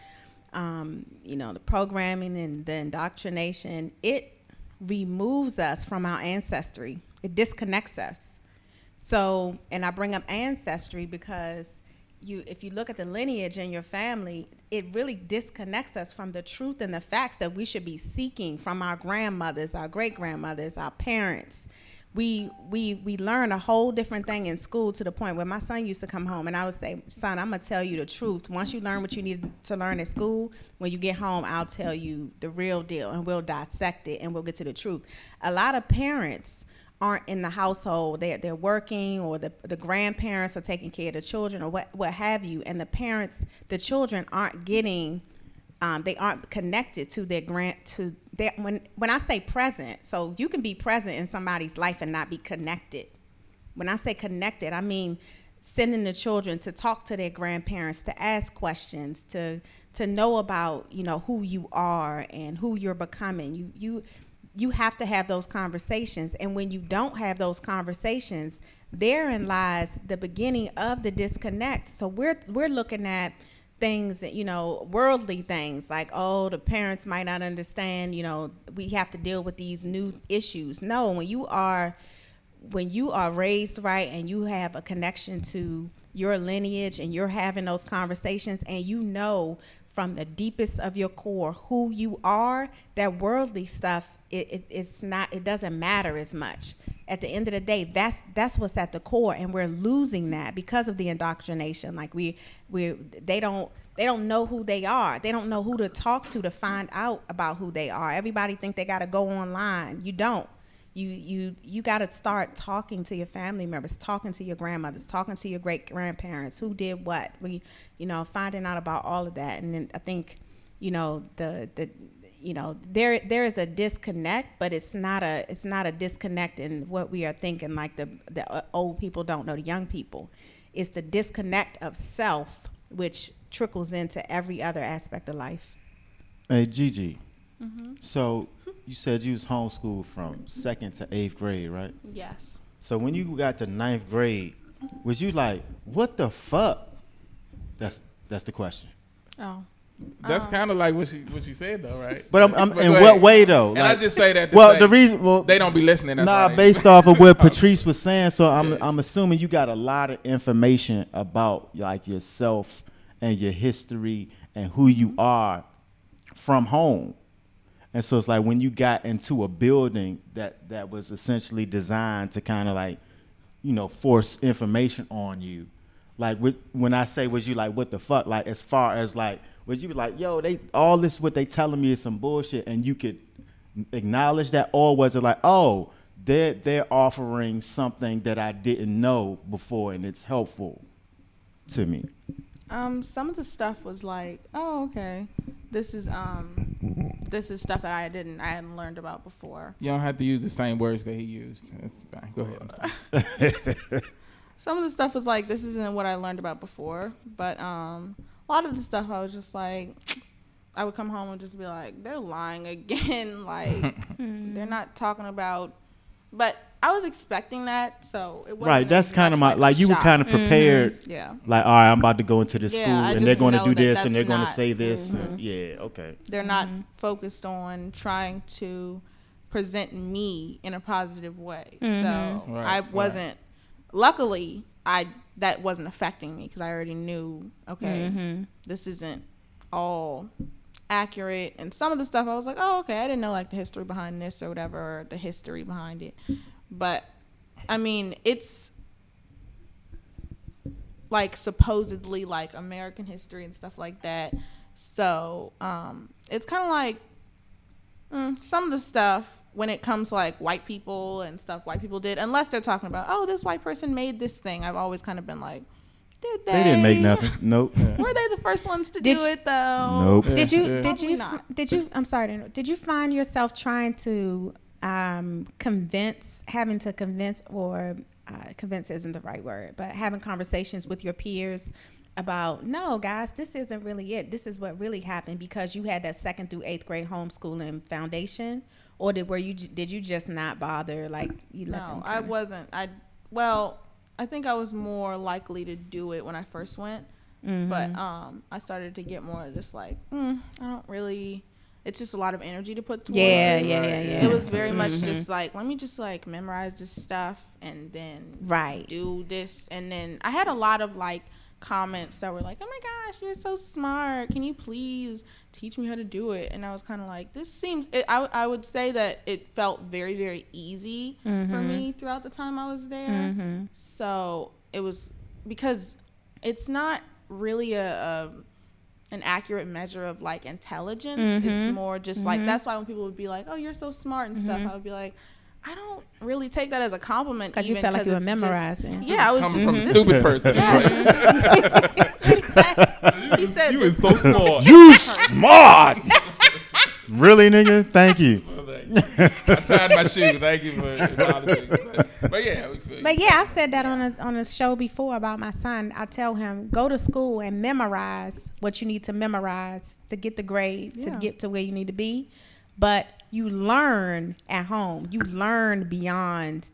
the programming and the indoctrination, it removes us from our ancestry. It disconnects us. So, and I bring up ancestry because if you look at the lineage in your family, it really disconnects us from the truth and the facts that we should be seeking from our grandmothers, our great-grandmothers, our parents. We learn a whole different thing in school to the point where my son used to come home and I would say, son, I'm going to tell you the truth. Once you learn what you need to learn at school, when you get home, I'll tell you the real deal and we'll dissect it and we'll get to the truth. A lot of parents aren't in the household. They're working or the grandparents are taking care of the children or what have you. And the children aren't getting they aren't connected to when I say present, so you can be present in somebody's life and not be connected. When I say connected, I mean sending the children to talk to their grandparents, to ask questions, to know about, who you are and who you're becoming. You have to have those conversations. And when you don't have those conversations, therein lies the beginning of the disconnect. So we're looking at things, worldly things like, oh, the parents might not understand, we have to deal with these new issues. No, when you are raised right and you have a connection to your lineage and you're having those conversations and from the deepest of your core who you are, that worldly stuff, it doesn't matter as much. At the end of the day, that's what's at the core, and we're losing that because of the indoctrination. Like they don't know who they are. They don't know who to talk to find out about who they are. Everybody think they got to go online. You don't. You got to start talking to your family members, talking to your grandmothers, talking to your great grandparents, who did what. Finding out about all of that. And then I think, there is a disconnect, but it's not a disconnect in what we are thinking. Like the old people don't know the young people. It's the disconnect of self, which trickles into every other aspect of life.
Hey, Gigi. Mm-hmm. So you said you was homeschooled from 2nd to 8th grade, right?
Yes.
So when you got to 9th grade, was you like, what the fuck? That's the question.
Oh.
That's kind of like what she said, though, right?
But I'm in what way, though?
And I just say that.
The reason
they don't be listening. That's
based off of what Patrice was saying. So I'm assuming you got a lot of information about like yourself and your history and who you are from home. And so it's like when you got into a building that was essentially designed to kind of like, force information on you. Like when I say, was you like, what the fuck? Like as far as like, was you like, yo, all this what they telling me is some bullshit, and you could acknowledge that, or was it like, oh, they're offering something that I didn't know before, and it's helpful to me?
Some of the stuff was like, oh, okay, this is stuff that I hadn't learned about before.
You don't have to use the same words that he used. That's fine. Go ahead. I'm sorry.
some of the stuff was like, this isn't what I learned about before. But a lot of the stuff I was just like, I would come home and just be like, they're lying again. Like, they're not talking about. But I was expecting that, so it wasn't
right. That's kind of my like you were kind of prepared.
Yeah.
Like, all right, I'm about to go into this
Yeah,
school,
I
and they're
just
going to
know
do
that
this, and they're
that's
going to
not-
say this. And, yeah. Okay.
They're not focused on trying to present me in a positive way. So I wasn't. Luckily, that wasn't affecting me because I already knew. Okay, this isn't all accurate, and some of the stuff I was like, oh, okay, I didn't know like the history behind this or whatever, or the history behind it. But I mean, it's like supposedly like American history and stuff like that. So it's kind of like some of the stuff when it comes to like white people and stuff white people did, unless they're talking about, oh, this white person made this thing, I've always kind of been like, did they?
They didn't make nothing. Nope.
Were they the first ones to do it though?
Nope.
Did you I'm sorry to interrupt. Did you find yourself trying to convince isn't the right word, but having conversations with your peers about, no guys, this isn't really it, this is what really happened, because you had that 2nd through 8th grade homeschooling foundation? Or did you just not bother, like you let them
I wasn't. I think I was more likely to do it when I first went. But I started to get more just like, I don't really, it's just a lot of energy to put towards it.
Yeah.
It was very much just like, let me just like memorize this stuff and then do this. And then I had a lot of like comments that were like, oh my gosh, you're so smart, can you please teach me how to do it? And I was kind of like, this seems, I would say that it felt very, very easy for me throughout the time I was there. So it was, because it's not really an accurate measure of like intelligence. It's more just like, that's why when people would be like, oh, you're so smart and stuff, I would be like, I don't really take that as a compliment,
because you felt like you were memorizing.
Yeah, I was
Coming
just
from a stupid person.
Yes, he said,
You was so smart.
You smart. Really, nigga? Thank you.
I tied my shoe. Thank you for acknowledging. But yeah, we feel you.
But yeah, I've said that on a show before about my son. I tell him, go to school and memorize what you need to memorize to get the grade, to get to where you need to be. But you learn at home. You learn beyond,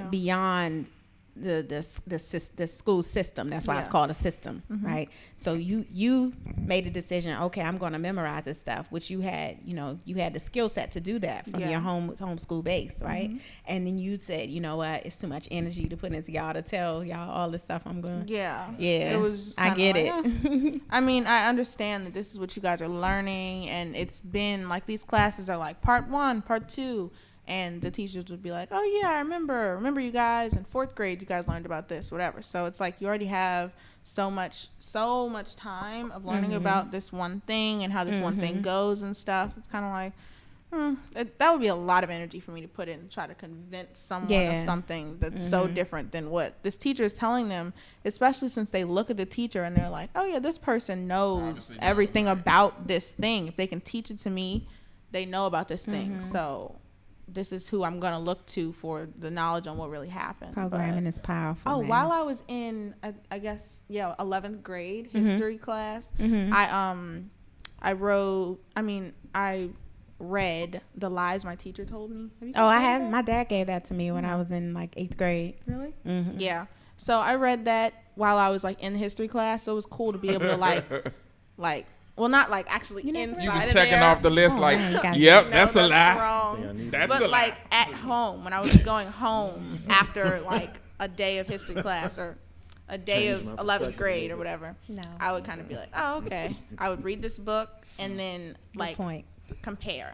beyond the school system. That's why it's called a system, right? So you made a decision. Okay, I'm going to memorize this stuff, which you had the skill set to do that from your homeschool base, right? And then you said, you know what, it's too much energy to put into y'all to tell y'all all this stuff I'm going. Yeah. It was just I get it.
I mean, I understand that this is what you guys are learning, and it's been like these classes are like part 1, part 2. And the teachers would be like, oh, yeah, I remember you guys in 4th grade, you guys learned about this, whatever. So it's like you already have so much time of learning about this one thing and how this one thing goes and stuff. It's kind of like, that would be a lot of energy for me to put in to try to convince someone of something that's so different than what this teacher is telling them, especially since they look at the teacher and they're like, oh, yeah, this person knows everything about this thing. If they can teach it to me, they know about this thing. So this is who I'm going to look to for the knowledge on what really happened.
Programming is powerful.
Oh, while I was in, I guess, 11th grade history class, I read The Lies My Teacher Told Me.
I have. My dad gave that to me when I was in like 8th grade.
Really? Yeah. So I read that while I was like in the history class. So it was cool to be able to like. Well, not like actually inside.
You was
of
checking
there.
off the list yep, that's a lie.
Wrong.
That's
but
a lie.
like at home, when I was going home after like a day of history class or a day of 11th grade or whatever, I would kind of be like, oh, okay. I would read this book and then like compare,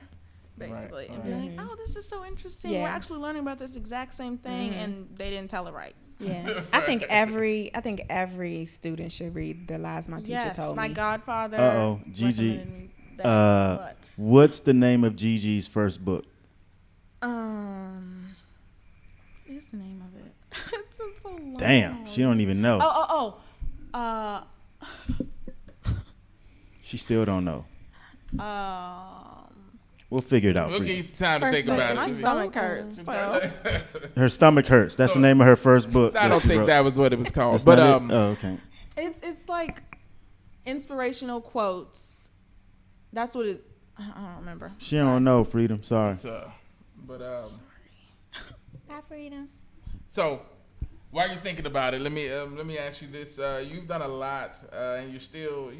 basically, and be like, oh, this is so interesting. We're actually learning about this exact same thing, and they didn't tell it right.
Yeah, I think every student should read The Lies My Teacher Told Me.
Yes, my godfather.
Gigi. What's the name of Gigi's first book?
What is the name of it? It took so long.
Damn, she don't even know.
Oh.
She still don't know. We'll figure it out.
We'll
for
give
you
you some time to think about it.
My stomach hurts. So.
Her stomach hurts. That's the name of her first book.
I don't think that was what it was called.
That's
But
not it? Oh, okay.
It's like inspirational quotes. That's what it. I don't remember.
She don't know, Freedom. Sorry.
sorry.
Bye, Freedom.
So, while you're thinking about it, let me ask you this: you've done a lot, and you're still,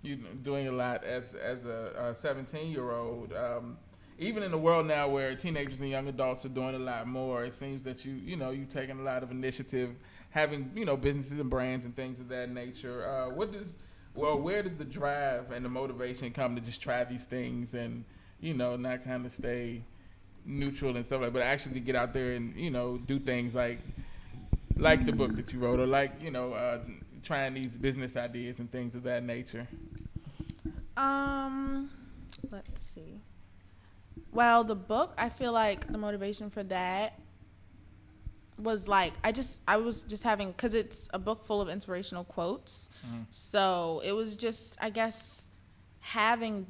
you're doing a lot as a 17-year-old. Even in the world now where teenagers and young adults are doing a lot more, it seems that you've taken a lot of initiative, having businesses and brands and things of that nature. Where does the drive and the motivation come to just try these things and not kind of stay neutral and stuff like, but actually get out there and do things like the book that you wrote, or trying these business ideas and things of that nature?
Let's see. Well, the book, I feel like the motivation for that was like I was just having, because it's a book full of inspirational quotes. Mm-hmm. So it was just, I guess, having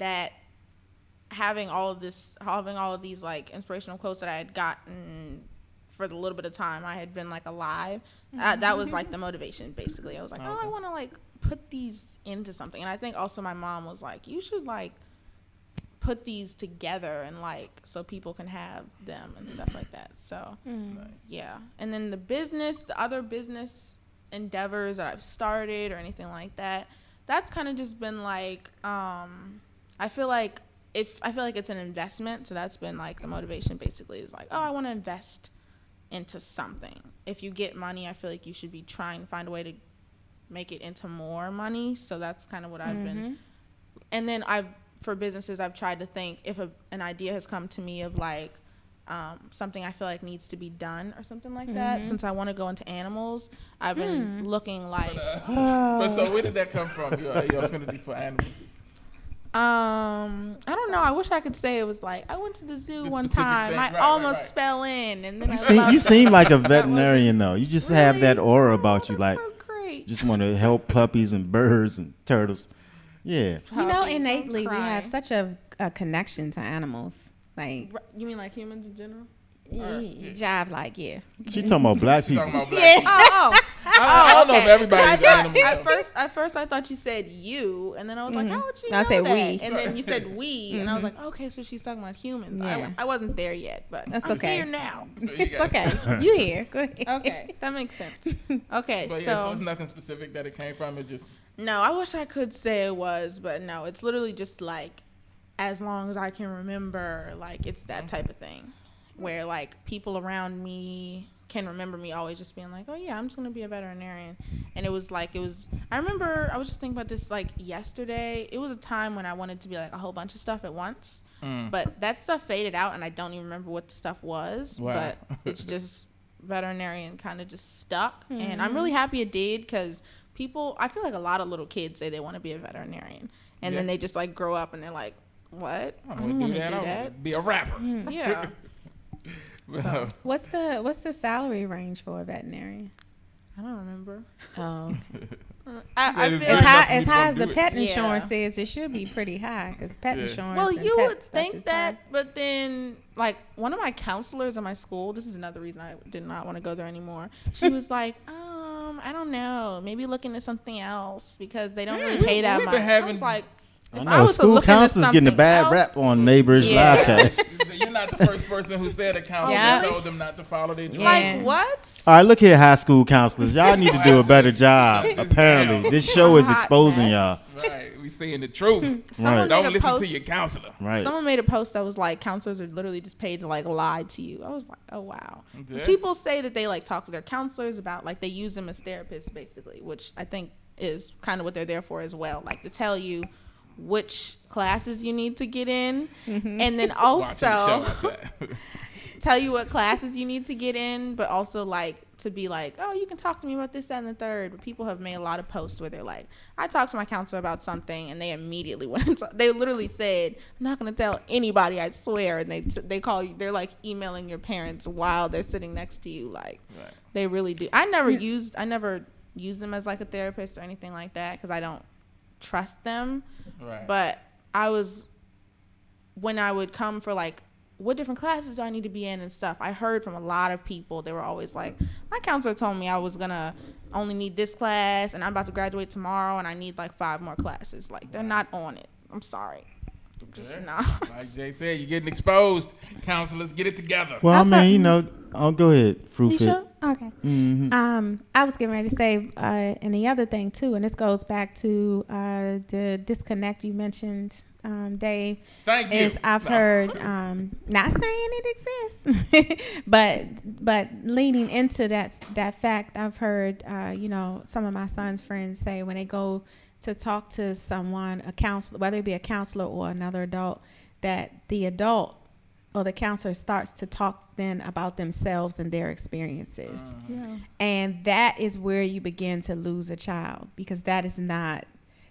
all of these like inspirational quotes that I had gotten for the little bit of time I had been like alive. That was like the motivation, basically. I was like, I want to like put these into something. And I think also my mom was like, you should like put these together and like so people can have them and stuff like that. So yeah. And then the other business endeavors that I've started or anything like that, that's kind of just been like I feel like it's an investment. So that's been like the motivation, basically, is like, I want to invest into something. If you get money, I feel like you should be trying to find a way to make it into more money. So that's kind of what I've been. And then for businesses, I've tried to think if an idea has come to me of like something I feel like needs to be done or something like that. Since I want to go into animals, I've been looking like.
But so where did that come from? Your affinity for animals?
I don't know. I wish I could say it was like I went to the zoo one time. I almost fell in, and then
you seem like a veterinarian though. You just have that aura about you, like
so great.
Just want to help puppies and birds and turtles. Yeah.
Innately we have such a connection to animals. Like,
you mean like humans in general?
Jive, like, yeah.
She talking about black people.
I don't know if everybody's animal.
At first, I thought you said you, and then I was like, how would you know
I said
that?
we.
And then you said we, and I was like, okay, so she's talking about humans.
Yeah.
I wasn't there yet, but
That's
I'm
okay.
here now.
It's okay. You here. Go ahead.
Okay, that makes sense. Okay,
But so it's nothing specific that it came from. It just.
No, I wish I could say it was, but no, it's literally just like, as long as I can remember, like it's that type of thing, where like people around me can remember me always just being like, oh yeah, I'm just gonna be a veterinarian. And I remember I was just thinking about this like yesterday. It was a time when I wanted to be like a whole bunch of stuff at once, but that stuff faded out and I don't even remember what the stuff was. Wow. But it's just veterinarian kind of just stuck. And I'm really happy it did, because I feel like a lot of little kids say they want to be a veterinarian, and then they just like grow up and they're like, what?
I don't want to do that. I want to be a rapper.
Yeah.
So, what's the salary range for a veterinarian?
I don't remember.
Oh,
I feel
as high as the pet insurance is, it should be pretty high, because pet insurance.
Well,
and
you
pet
would
stuff
think
is
that,
high.
but then like one of my counselors in my school, this is another reason I did not want to go there anymore. She was like, I don't know, maybe look into something else, because they don't really pay that much. I was like,
I know school counselors getting a bad rap on Neighborish livecast.
You're not the first person who said a counselor told them not to follow their dream.
Like what?
All right, look here, high school counselors. Y'all need to do a better job. Apparently, this show is exposing y'all.
Right, we saying the truth.
Right.
Don't listen to your counselor.
Right.
Someone made a post that was like, counselors are literally just paid to like lie to you. I was like, oh wow. Because people say that they like talk to their counselors about, like, they use them as therapists basically, which I think is kind of what they're there for as well, like to tell you which classes you need to get in, and then also tell you what classes you need to get in, but also like to be like, oh, you can talk to me about this, that, and the third. But people have made a lot of posts where they're like, I talked to my counselor about something, and they immediately went into, they literally said, I'm not going to tell anybody, I swear. And they call you, they're like emailing your parents while they're sitting next to you. Like, they really do. I never used them as like a therapist or anything like that, because I don't trust them. Right. But I was when I would come for like, what different classes do I need to be in and stuff, I heard from a lot of people, they were always like, my counselor told me I was gonna only need this class and I'm about to graduate tomorrow and I need like 5 more classes. Like, they're not on it. I'm sorry. Just not.
Like Jay said, you're getting exposed. Counselors, get it together.
Well, I mean, you know, go ahead, Fruit
You
Fit.
sure? Okay. I was getting ready to say, and the other thing too, and this goes back to the disconnect you mentioned, Dave.
Thank you.
Is I've heard, not saying it exists, but leaning into that fact, I've heard, you know, some of my son's friends say when they go to talk to someone, a counselor, whether it be a counselor or another adult, that the adult or the counselor starts to talk then about themselves and their experiences. And that is where you begin to lose a child, because that is not,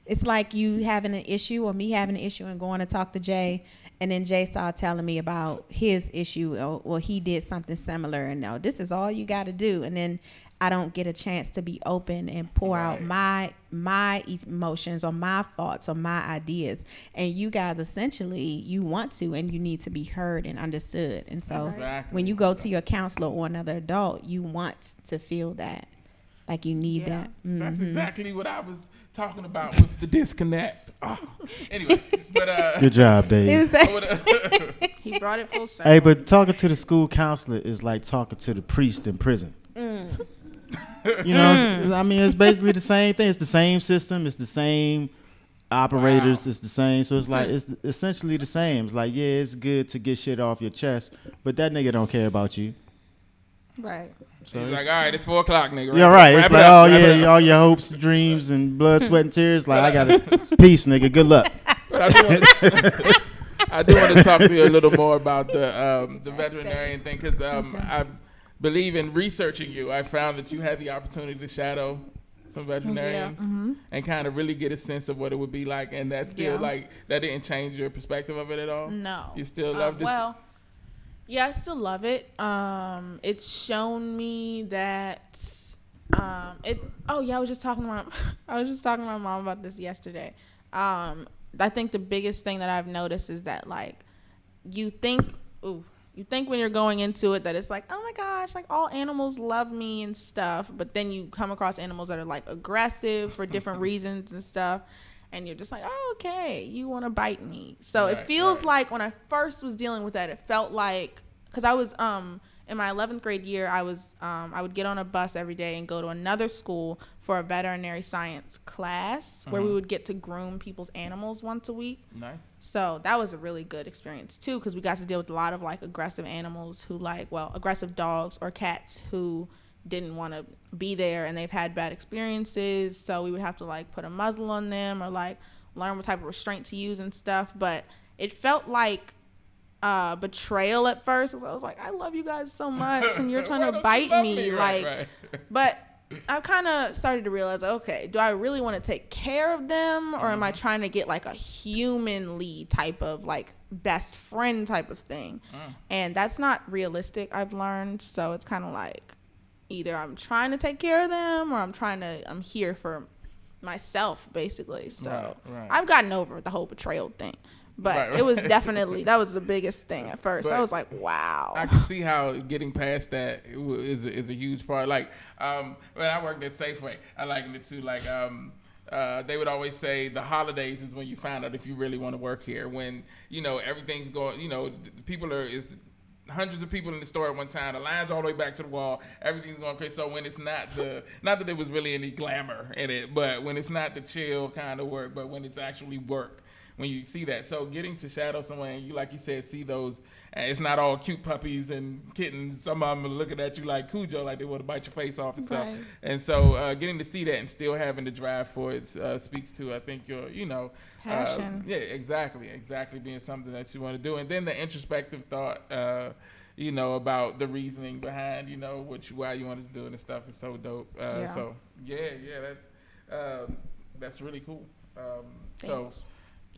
it's like you having an issue or me having an issue and going to talk to Jay, and then Jay started telling me about his issue or he did something similar, and no, this is all you got to do. And then I don't get a chance to be open and pour out my emotions or my thoughts or my ideas. And you guys, essentially, you want to and you need to be heard and understood. And so when you go to your counselor or another adult, you want to feel that. Like you need that. Mm-hmm.
That's exactly what I was talking about with the disconnect. Oh. Anyway, but
good job, Dave.
He brought it full circle.
Hey, but talking to the school counselor is like talking to the priest in prison. You know, I mean, it's basically the same thing. It's the same system. It's the same operators. It's the same. So it's like, it's essentially the same. It's like, yeah, it's good to get shit off your chest, but that nigga don't care about you.
Right.
So he's like, all right, it's 4 o'clock, nigga.
Yeah, right. It's like, oh yeah, all your hopes, dreams, and blood, sweat, and tears. Like, I got a peace, nigga. Good luck.
But I do want to talk to you a little more about the veterinarian thing, because I believe in researching you. I found that you had the opportunity to shadow some veterinarians and kind of really get a sense of what it would be like, and that still like that didn't change your perspective of it at all.
No,
you still loved it.
Well, yeah, I still love it. It's shown me that Oh yeah, I was just talking to my mom about this yesterday. I think the biggest thing that I've noticed is that like you think when you're going into it that it's like, oh my gosh, like all animals love me and stuff, but then you come across animals that are like aggressive for different reasons and stuff, and you're just like, oh, okay, you want to bite me. So it feels like when I first was dealing with that, it felt like, because I was in my 11th grade year, I would get on a bus every day and go to another school for a veterinary science class where we would get to groom people's animals once a week. Nice. So that was a really good experience too, because we got to deal with a lot of like aggressive animals who aggressive dogs or cats who didn't want to be there and they've had bad experiences. So we would have to like put a muzzle on them or like learn what type of restraint to use and stuff. But it felt like betrayal at first. I was like, I love you guys so much and you're trying to bite me. Right. But I kind of started to realize, okay, do I really want to take care of them, or am I trying to get like a humanly type of like best friend type of thing? And that's not realistic, I've learned. So it's kind of like either I'm trying to take care of them or I'm here for myself basically. So I've gotten over the whole betrayal thing. But it was definitely, that was the biggest thing at first. I was like, wow.
I can see how getting past that is a huge part. Like, when I worked at Safeway, I liked it too. Like, they would always say the holidays is when you find out if you really want to work here. When, everything's going, it's hundreds of people in the store at one time. The line's all the way back to the wall. Everything's going crazy. So when it's not not that there was really any glamour in it, but when it's not the chill kind of work, but when it's actually work, when you see that. So getting to shadow someone, and you, like you said, see those, and it's not all cute puppies and kittens. Some of them are looking at you like Cujo, like they want to bite your face off and stuff. And so getting to see that and still having the drive for it speaks to, I think, your,
passion.
Yeah, exactly, being something that you want to do. And then the introspective thought, about the reasoning behind, why you wanted to do it and stuff is so dope. So that's really cool.
Thanks.
So.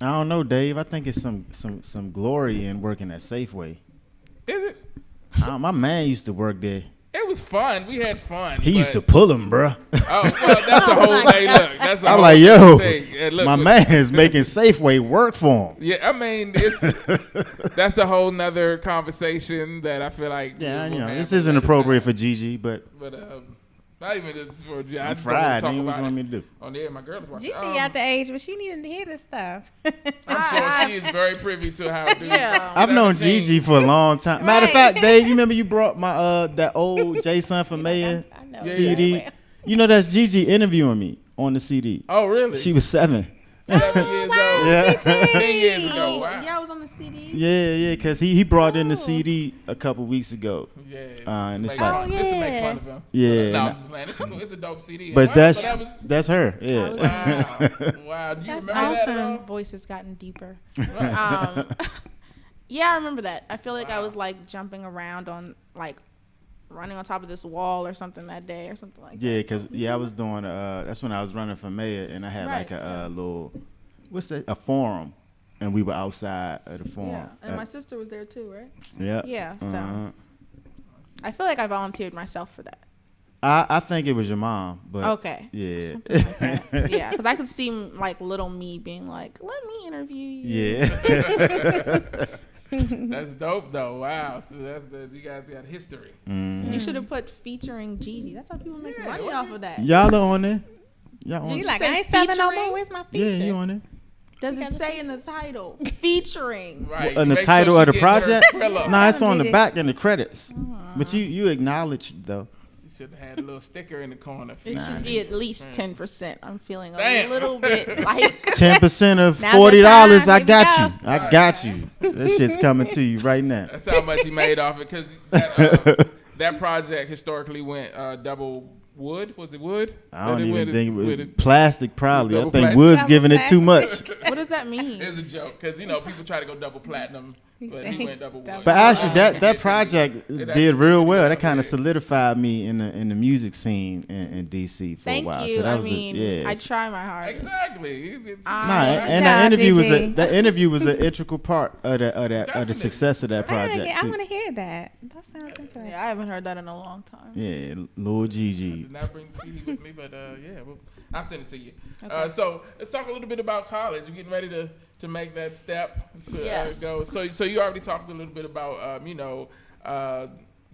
I don't know, Dave. I think it's some glory in working at Safeway.
Is it?
My man used to work there.
It was fun. We had fun.
He used to pull him, bro.
Oh, well, that's a whole. Hey, look, that's a
I'm
whole
like, yo,
thing. Yeah, look,
my man's making Safeway work for him.
Yeah, I mean, that's a whole nother conversation that I feel like.
Yeah, I know. This isn't appropriate for Gigi, but
not even for.
I'm fried. What you want me to do?
On the air, my girl is watching.
Gigi got the age, but she needed to hear this stuff.
I'm sure she is very privy to how.
I've known Gigi for a long time. Matter of fact, Dave, you remember you brought my that old Jason for Mayor CD? You know that's Gigi interviewing me on the CD.
Oh, really?
She was 7.
7 years old.
Yeah.
10 years ago. Wow.
Yeah, I was on the CD.
Yeah, because he brought in the CD a couple weeks ago.
Yeah.
And it's
like,
like,
just to make fun of him.
Yeah.
No, I'm just playing. It's a dope CD.
But that's her. Yeah.
Wow. Do you
That's
remember
awesome.
that at all?
Voice has gotten deeper.
Right.
Yeah, I remember that. I feel like I was like jumping around on like running on top of this wall or something that day or something like that.
Yeah, because I was doing that's when I was running for mayor, and I had
Right,
like a little a forum, and we were outside of the forum.
Yeah, and my sister was there too, right?
Yeah.
Yeah, so I feel like I volunteered myself for that.
I think it was your mom, but
Okay.
yeah,
Something like that. Yeah, because I could see like little me being like, "Let me interview you."
yeah.
That's dope, though. Wow. So you guys got history.
Mm.
You should have put featuring Gigi. That's how people make money off of that.
Y'all are on there. Y'all on
You
there.
like,
Say
I ain't 7 no
featuring?
more. Where's my feature?
Yeah, you on there.
Does it say in the title featuring?
Right.
In the
Make
title
sure
of the
she getting her
project?
Skrilla.
Nah, it's on the
Gigi.
back in the credits. But you acknowledged though.
You should have had a little sticker in the corner.
It should be at least 10%. I'm feeling a
Damn.
little bit like
10% of
Now's
$40.
your time.
I
Here we
got
go.
you. I got you. That shit's coming to you right now.
That's how much he made off it, because that project historically went double wood. Was it wood?
I don't
That it
even
went
think it
with
was plastic. Probably. I
Double
think
plastic.
Wood's
Double
giving it too much.
what does that mean?
It's a joke, because people try to go double platinum, but he went double wood.
But actually, that project
It
did real well. That
actually
kind of
did.
solidified me in the music scene in DC for
Thank
a while.
you.
So that
I
was
mean, I
it's-
try my hardest.
Exactly.
Nah, and
job,
that
Gigi.
interview was an integral part of the
Definitely.
success of that project
I
too.
want to hear that. That sounds interesting.
Yeah, I haven't heard that in a long time.
Yeah, Lil
I
Gigi.
did not bring the CD with me, but I'll send it to you.
Okay.
So let's talk a little bit about college. You're getting ready to make that step to
Yes.
go. So you already talked a little bit about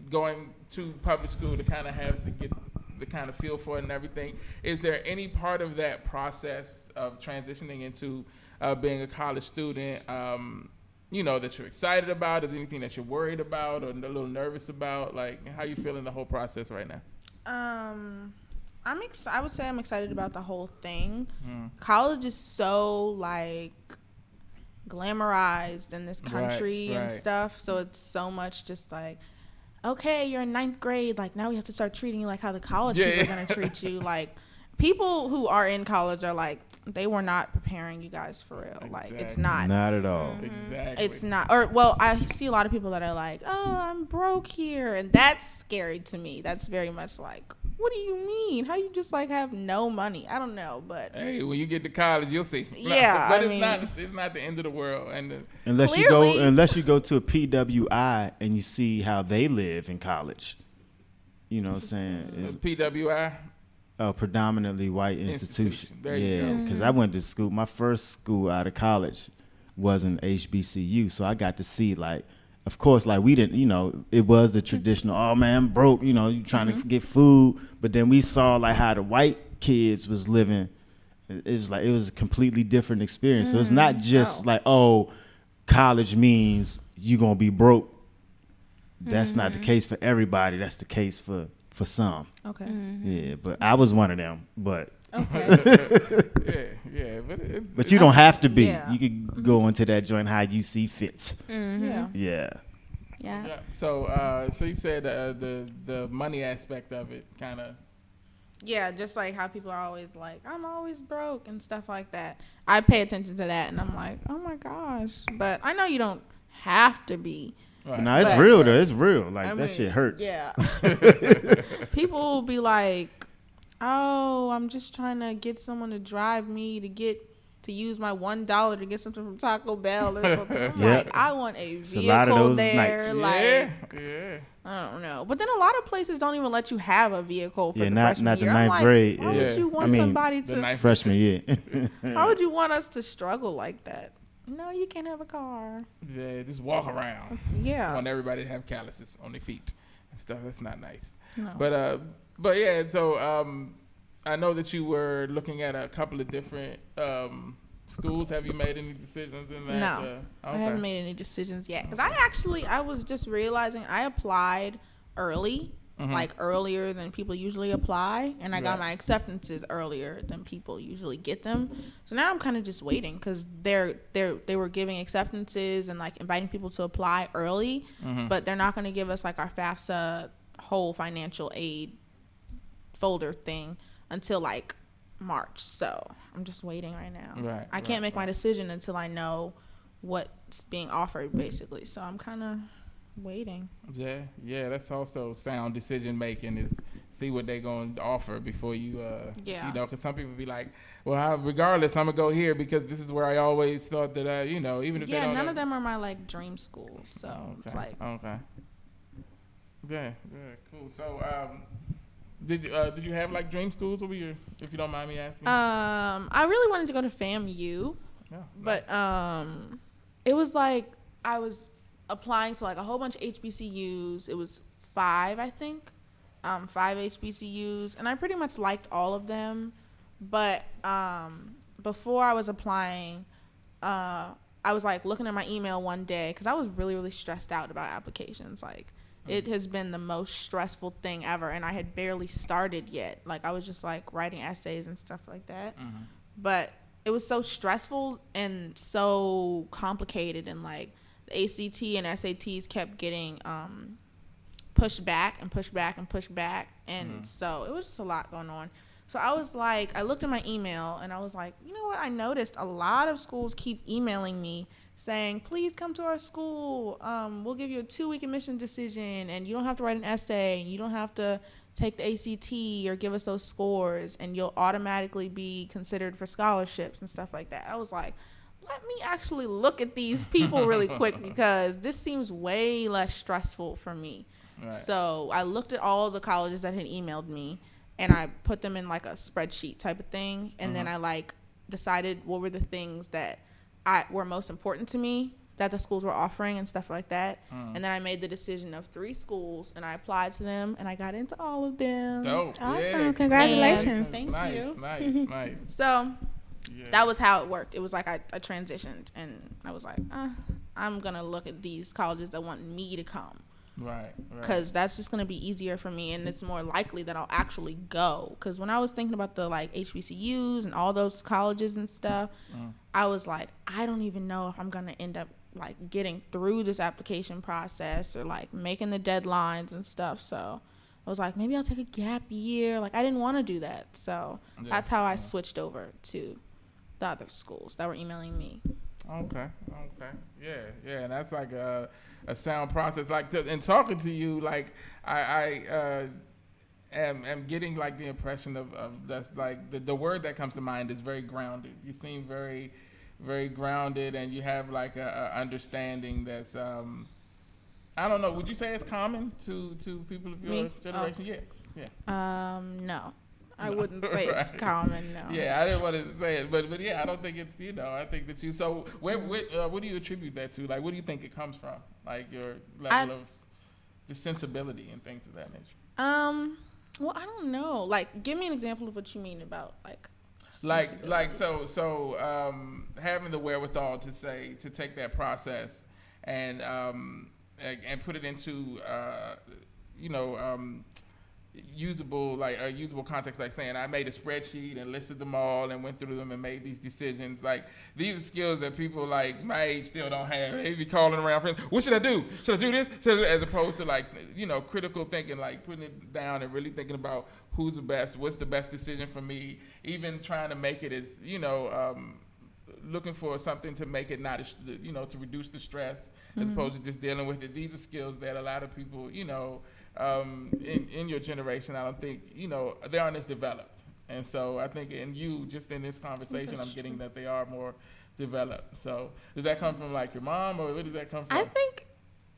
going to public school to kind of get the kind of feel for it and everything. Is there any part of that process of transitioning into being a college student that you're excited about? Is there anything that you're worried about or a little nervous about? Like, how you feeling the whole process right now?
I would say I'm excited about the whole thing. College is so like glamorized in this country and stuff, so it's so much just like, okay, you're in 9th grade, like now we have to start treating you like how the college people are gonna treat you. Like, people who are in college are like, they were not preparing you guys for real.
Exactly.
Like, it's not.
Not at all.
Exactly.
It's not. Or, well, I see a lot of people that are like, oh, I'm broke here. And that's scary to me. That's very much like, what do you mean? How do you just like have no money? I don't know, but
Hey, when you get to college, you'll see.
Yeah,
but
I
it's
mean-
it's not the end of the world. And
Unless
Clearly.
you go to a PWI and you see how they live in college. You know what I'm saying? It's
PWI.
a predominantly white institution.
There you go.
Because I went to school. My first school out of college was an HBCU, so I got to see like, of course, like we didn't, it was the traditional. Oh man, I'm broke. You trying to get food, but then we saw like how the white kids was living. It was a completely different experience. So it's not just like, oh, college means you gonna be broke. That's not the case for everybody. That's the case for some.
okay.
Yeah, but I was one of them. But
Yeah.
but you don't have to be.
Yeah.
You could go into that joint how you see fits.
Yeah.
Yeah.
Yeah.
Yeah. So you said the money aspect of it kind of.
Yeah, just like how people are always like, I'm always broke and stuff like that. I pay attention to that and I'm like, oh my gosh. But I know you don't have to be.
Right.
No, it's
But-
real though. It's real. Like
I
that
mean,
shit hurts.
Yeah. People will be like, oh, I'm just trying to get someone to drive me to get to use my $1 to get something from Taco Bell or something. I'm
Yep.
like, I want a
It's a lot of
vehicle
those
there.
nights.
Like,
Yeah.
I don't know. But then a lot of places don't even let you have a vehicle for the
not
freshman
the
year.
ninth
I'm like,
grade.
why
Yeah.
would you want
I mean,
somebody
the
to?
ninth
Freshman year.
Why would you want us to struggle like that? No, you can't have a car.
Yeah, just walk around.
Yeah.
I want everybody to have calluses on their feet and stuff. That's not nice.
No.
But yeah. So I know that you were looking at a couple of different schools. Have you made any decisions in that?
No,
Okay.
I haven't made any decisions yet. Because I was just realizing I applied early, like earlier than people usually apply, and I got my acceptances earlier than people usually get them. So now I'm kind of just waiting because they were giving acceptances and like inviting people to apply early, but they're not going to give us like our FAFSA whole financial aid folder thing until like March. So I'm just waiting right now.
Right.
I can't make my decision until I know what's being offered, basically. So I'm kind of waiting.
Yeah. That's also sound decision making is see what they're going to offer before you, you know, because some people be like, well, regardless, I'm going to go here because this is where I always thought that, you know, even if they don't
none of them are my like dream schools. So it's like.
Okay. Yeah, cool. So, did you have like dream schools? What were your, if you don't mind me asking?
I really wanted to go to FAMU, but it was like I was applying to like a whole bunch of HBCUs. It was 5, I think, 5 HBCUs, and I pretty much liked all of them. But before I was applying, I was like looking at my email one day because I was really, really stressed out about applications. Like, it has been the most stressful thing ever, and I had barely started yet. Like, I was just like writing essays and stuff like that. But it was so stressful and so complicated, and like the ACT and SATs kept getting pushed back and pushed back and pushed back, and so it was just a lot going on. So I was like, I looked at my email and I was like, you know what? I noticed a lot of schools keep emailing me saying, please come to our school. We'll give you a 2-week admission decision, and you don't have to write an essay, and you don't have to take the ACT or give us those scores, and you'll automatically be considered for scholarships and stuff like that. I was like, let me actually look at these people really quick because this seems way less stressful for me. Right. So I looked at all the colleges that had emailed me, and I put them in like a spreadsheet type of thing, and then I like decided what were the things that were most important to me that the schools were offering and stuff like that. And then I made the decision of 3 schools, and I applied to them, and I got into all of them.
Dope.
Awesome.
Yeah.
Congratulations.
Thank you.
Nice.
So that was how it worked. It was like I transitioned, and I was like, I'm going to look at these colleges that want me to come.
Right.
Because that's just going to be easier for me, and it's more likely that I'll actually go. Because when I was thinking about the like HBCUs and all those colleges and stuff, I was like, I don't even know if I'm going to end up like getting through this application process or like making the deadlines and stuff. So I was like, maybe I'll take a gap year. Like, I didn't want to do that. So that's how I switched over to the other schools that were emailing me.
Okay. Yeah. And that's like a sound process. Like, in talking to you, like I am getting like the impression of that's like the word that comes to mind is very grounded. You seem very, very grounded, and you have like a understanding that's I don't know. Would you say it's common to people of your generation? Yeah.
No. I wouldn't say it's common, no.
Yeah, I didn't want to say it, but yeah, I don't think it's, you know, I think that you, so what do you attribute that to? Like, what do you think it comes from? Like, your level of just sensibility and things of that nature?
Well, I don't know. Like, give me an example of what you mean about, like
so having the wherewithal to take that process and put it into, usable context, like saying I made a spreadsheet and listed them all and went through them and made these decisions. Like, these are skills that people like my age still don't have. They be calling around friends, what should I do? Should I do this? As opposed to like, critical thinking, like putting it down and really thinking about who's the best, what's the best decision for me, even trying to make it as, looking for something to make it not, to reduce the stress as opposed to just dealing with it. These are skills that a lot of people, in your generation, I don't think, they aren't as developed. And so I think in you, just in this conversation, I'm getting that they are more developed. So does that come from like your mom, or where does that come from?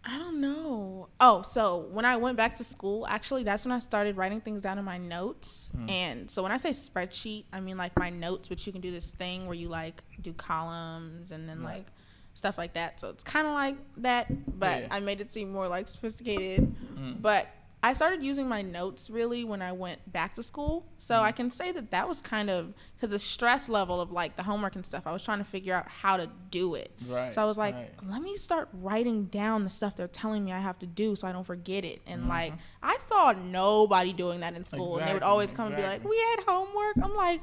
I don't know. Oh, so when I went back to school, actually, that's when I started writing things down in my notes. And so when I say spreadsheet, I mean like my notes, which you can do this thing where you like do columns and then like stuff like that. So it's kind of like that, but I made it seem more like sophisticated. But I started using my notes really when I went back to school. So I can say that that was kind of because the stress level of like the homework and stuff, I was trying to figure out how to do it.
Right.
So I was like, let me start writing down the stuff they're telling me I have to do so I don't forget it. And like, I saw nobody doing that in school. And they would always come and be like, we had homework. I'm like,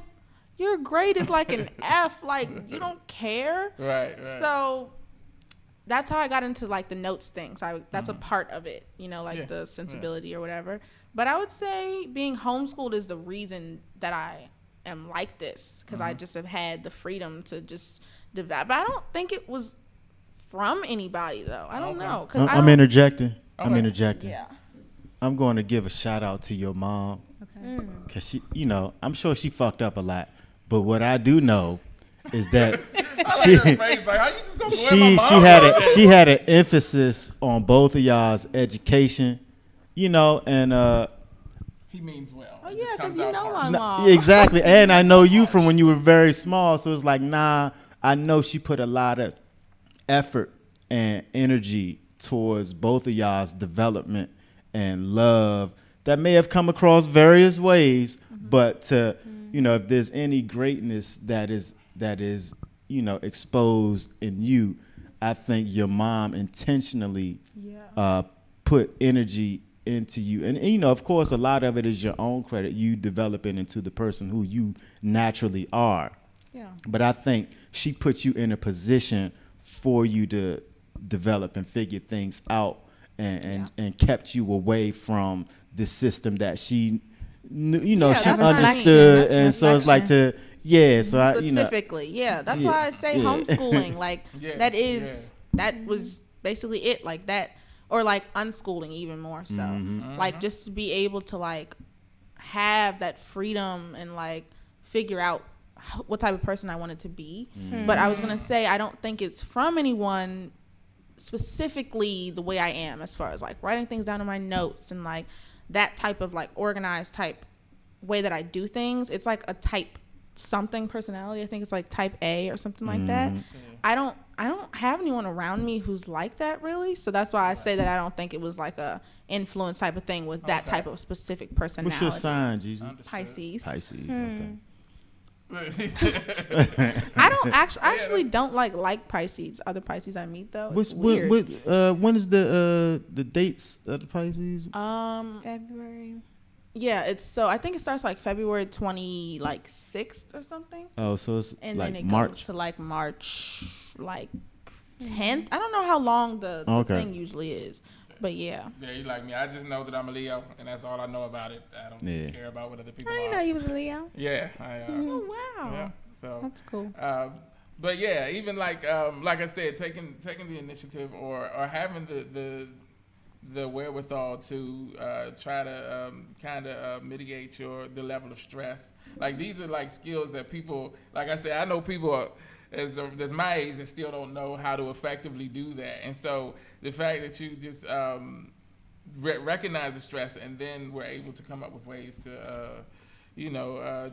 your grade is like an F. Like, you don't care.
Right.
So that's how I got into like the notes thing. So that's a part of it, you know, like the sensibility or whatever. But I would say being homeschooled is the reason that I am like this, because I just have had the freedom to just develop. But I don't think it was from anybody though. I don't know.
I'm interjecting. I'm interjecting.
Yeah.
I'm going to give a shout out to your mom. Okay. Because she, you know, I'm sure she fucked up a lot. But what I do know is that she had an emphasis on both of y'all's education, you know, and
he means well.
Oh yeah, because you know my mom.
Exactly, and I know you from when you were very small, so it's like, nah, I know she put a lot of effort and energy towards both of y'all's development and love that may have come across various ways, but to, you know, if there's any greatness that is, you know, exposed in you, I think your mom intentionally put energy into you. And, you know, of course, a lot of it is your own credit, you developing into the person who you naturally are. Yeah. But I think she put you in a position for you to develop and figure things out and kept you away from the system that she knew, you know, she understood. And so it's like so I, you know.
Specifically, that's why I say homeschooling, like that was basically it, like that, or like unschooling even more so. Like just to be able to like have that freedom and like figure out what type of person I wanted to be. But I was going to say, I don't think it's from anyone specifically the way I am, as far as like writing things down in my notes and like that type of like organized type way that I do things. It's like a type something personality. I think it's like type A or something like that. I don't have anyone around me who's like that really. So that's why I say that I don't think it was like a influence type of thing with that type of specific personality.
What's your sign, Gigi?
Pisces.
Okay.
I don't actually don't like Pisces. Other Pisces I meet though. It's weird.
When is the dates of the Pisces?
February.
Yeah, I think it starts like February 6th or something.
Oh, so it's
and
like
then it
March.
goes to like March 10th. I don't know how long the thing usually is. But yeah,
you like me. I just know that I'm a Leo, and that's all I know about it. I don't care about what other people are.
I didn't know you was a Leo.
Yeah, I
Oh wow.
Yeah, so
that's cool.
But yeah, even like I said, taking the initiative or having the wherewithal to try to kind of mitigate the level of stress. Like these are like skills that people, like I said, I know people that's my age that still don't know how to effectively do that. And so the fact that you just recognize the stress and then we're able to come up with ways to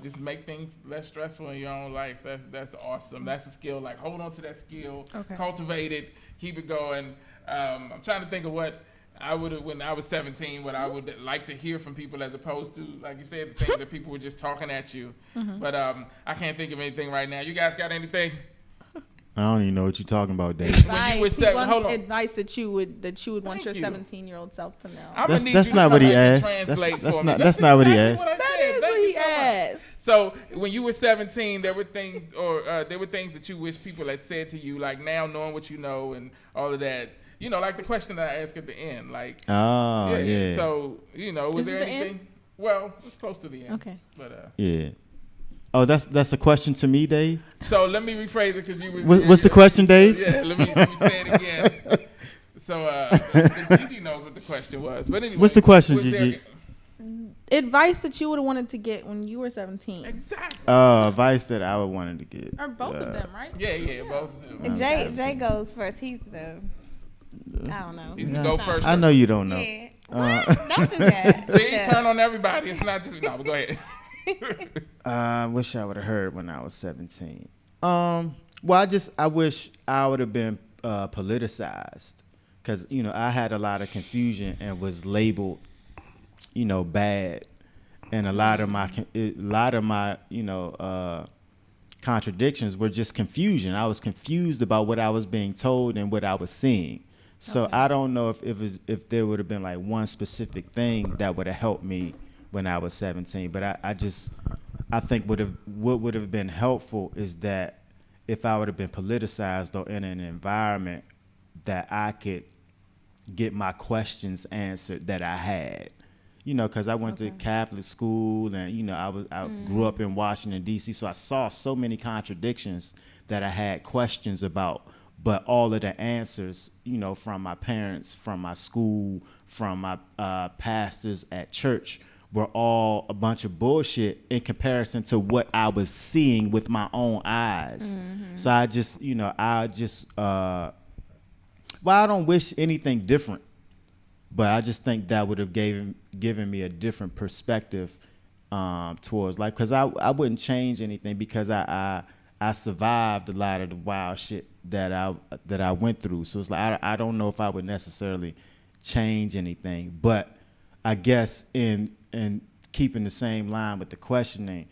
just make things less stressful in your own life. That's awesome. That's a skill. Like hold on to that skill, cultivate it, keep it going. I'm trying to think of what I would have, when I was 17, what I would like to hear from people as opposed to, like you said, the things that people were just talking at you. But I can't think of anything right now. You guys got anything?
I don't even know what you're talking about, Dave.
Advice that you would want your 17-year-old self to know.
That's not what he asked. That's not what he asked.
That is what he asked.
So when you were 17, there were things that you wish people had said to you, like now knowing what you know and all of that. You know, like the question that I asked at the end, like.
Oh, yeah.
So, was there anything?
The
well, it's close to the end.
Okay.
But
yeah. Oh, that's a question to me, Dave?
So let me rephrase it because you were.
What's the question, Dave?
Yeah, let me say it again. So Gigi knows what the question was. But anyway,
what's the question, Gigi?
advice that you would have wanted to get when you were 17.
Exactly.
Advice that I would wanted to get.
Or both of them, right?
Yeah, both of them.
Jay goes first. He's the, I don't know.
He's the go first.
I know you don't know.
Yeah. Don't do that.
See, turn on everybody. It's not just no. But go ahead.
I wish I would have heard when I was 17. Well, I wish I would have been politicized, because I had a lot of confusion and was labeled, bad, and a lot of my contradictions were just confusion. I was confused about what I was being told and what I was seeing. So I don't know if there would have been like one specific thing that would have helped me when I was 17. But I think what would have been helpful is that if I would have been politicized or in an environment that I could get my questions answered that I had. Because I went to Catholic school, and I grew up in Washington D.C., so I saw so many contradictions that I had questions about. But all of the answers, from my parents, from my school, from my pastors at church, were all a bunch of bullshit in comparison to what I was seeing with my own eyes. Mm-hmm. So I don't wish anything different, but I just think that would have given me a different perspective towards life, because I wouldn't change anything, because I survived a lot of the wild shit that I went through. So it's like I don't know if I would necessarily change anything, but I guess in keeping the same line with the questioning,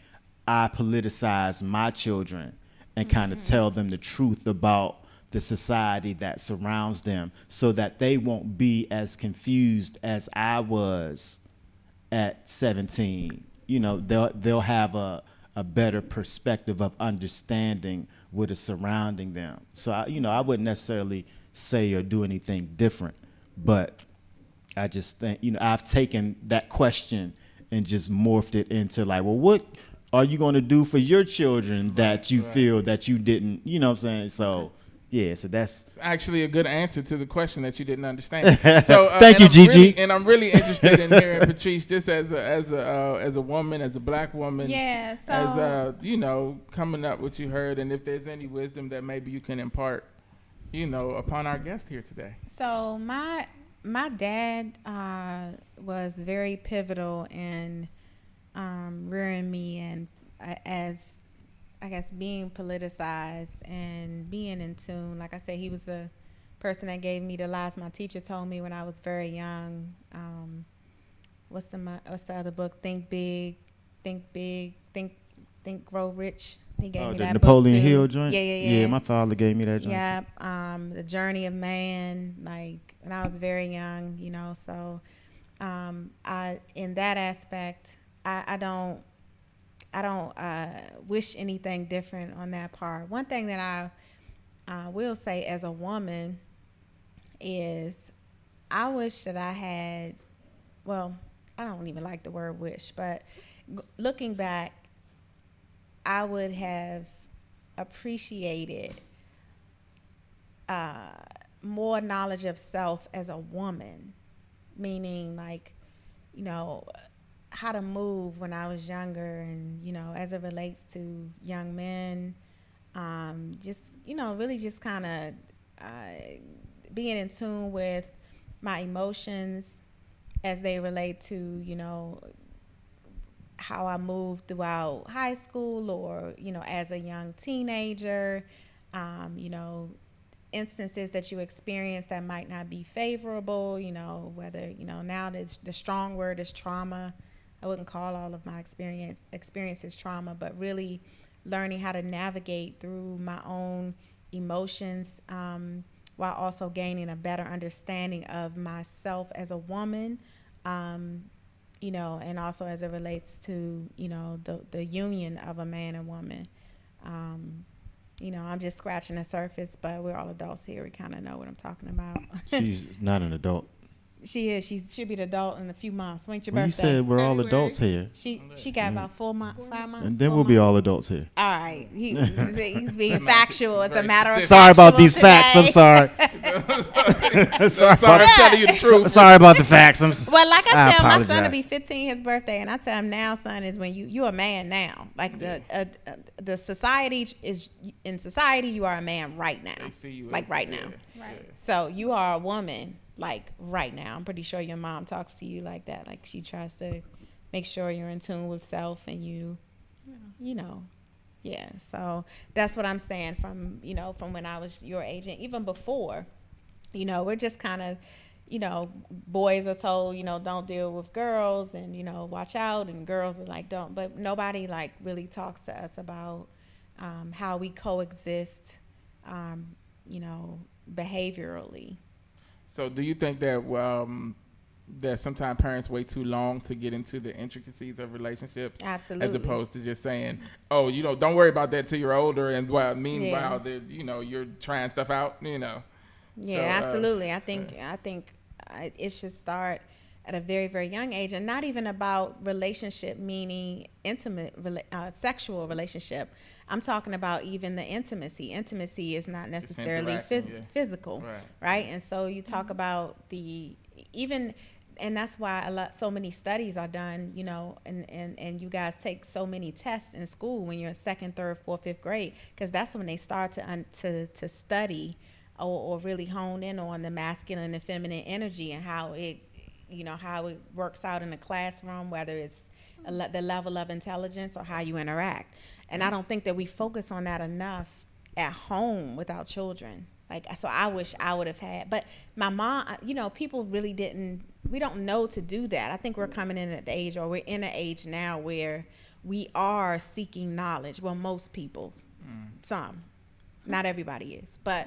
I politicize my children and kind of tell them the truth about the society that surrounds them, so that they won't be as confused as I was at 17. They'll have a better perspective of understanding what is surrounding them. So I wouldn't necessarily say or do anything different, but I just think I've taken that question and just morphed it into like, well, what are you going to do for your children that you feel that you didn't, what I'm saying? So yeah, so that's
actually a good answer to the question that you didn't understand. So
thank you, Gigi.
And I'm really interested in hearing Patrice, just as a woman, as a black woman.
Yeah. So
as coming up what you heard, and if there's any wisdom that maybe you can impart, upon our guest here today.
So my dad was very pivotal in rearing me, and as I guess being politicized and being in tune. Like I said, he was the person that gave me the lies my teacher told me when I was very young. What's the other book? Think Big, Think Grow Rich. He gave me
the
that
Napoleon
book too.
Hill joint.
Yeah.
My father gave me that joint.
Yeah. The Journey of Man. Like when I was very young, So, I in that aspect, I don't wish anything different on that part. One thing that I will say as a woman is I wish that I had, well, I don't even like the word wish, but looking back, I would have appreciated more knowledge of self as a woman, meaning like, how to move when I was younger, and as it relates to young men, just really just kind of being in tune with my emotions as they relate to how I moved throughout high school, or as a young teenager, instances that you experience that might not be favorable, whether now the strong word is trauma. I wouldn't call all of my experiences trauma, but really learning how to navigate through my own emotions, while also gaining a better understanding of myself as a woman, and also as it relates to, the union of a man and woman. I'm just scratching the surface, but we're all adults here. We kind of know what I'm talking about.
She's not an adult.
She is. She'll be an adult in a few months. When's your
birthday? You said we're all adults here.
She got about 5 months.
And then we'll be all adults here.
All right. He's being factual. It's a matter of
Sorry about these facts. I'm sorry. Sorry
I'm telling you the truth.
Sorry about the facts.
Well, like I tell my son to
apologize.
be 15, his birthday, and I tell him now, son, is when you're a man now. Like the society is in society, you are a man right now.
They see you
like
as-
right
yeah,
now.
Right.
So you are a woman like right now. I'm pretty sure your mom talks to you like that. Like she tries to make sure you're in tune with self and you know. Yeah. So that's what I'm saying from when I was your age and even before, we're just kind of, boys are told, don't deal with girls and, watch out, and girls are like, don't, but nobody like really talks to us about how we coexist, behaviorally.
So do you think that that sometimes parents wait too long to get into the intricacies of relationships?
Absolutely.
As opposed to just saying, oh, don't worry about that till you're older, and meanwhile, you're trying stuff out,
Yeah,
So,
absolutely. I think it should start at a very, very young age, and not even about relationship, meaning intimate, sexual relationship. I'm talking about even the intimacy. Intimacy is not necessarily physical, right? And so you talk about and that's why so many studies are done, and you guys take so many tests in school when you're in second, third, fourth, fifth grade, because that's when they start to study or really hone in on the masculine and feminine energy and how it works out in the classroom, whether it's the level of intelligence or how you interact. And I don't think that we focus on that enough at home with our children. So I wish I would have had, but my mom, people really we don't know to do that. I think we're coming in at the age, or we're in an age now where we are seeking knowledge. Well, most people, some, not everybody is, but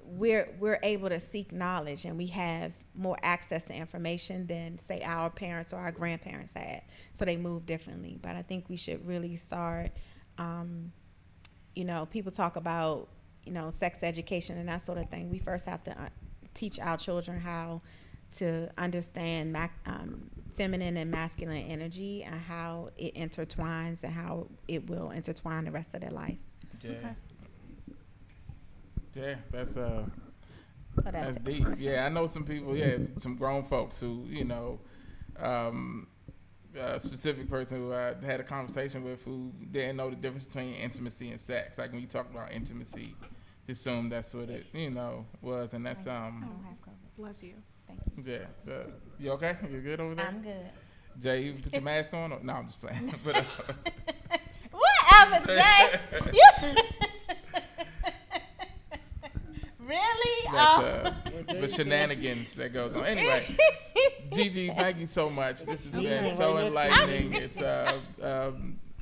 we're able to seek knowledge, and we have more access to information than say our parents or our grandparents had. So they move differently. But I think we should really start, people talk about, sex education and that sort of thing. We first have to teach our children how to understand feminine and masculine energy and how it intertwines and how it will intertwine the rest of their life.
Yeah.
Okay.
Yeah, that's
That's
deep. Yeah, I know some people. Yeah, some grown folks who a specific person who I had a conversation with who didn't know the difference between intimacy and sex. Like when you talk about intimacy, just assume that's what it was, and that's
I don't have COVID.
Bless you.
Thank you.
Yeah. You okay? You good over there?
I'm good.
Jay, you put your mask on? Or? No, I'm just playing. But,
Whatever, Jay. Really?
the shenanigans that goes on. Anyway, Gigi, thank you so much. This has been so enlightening. It's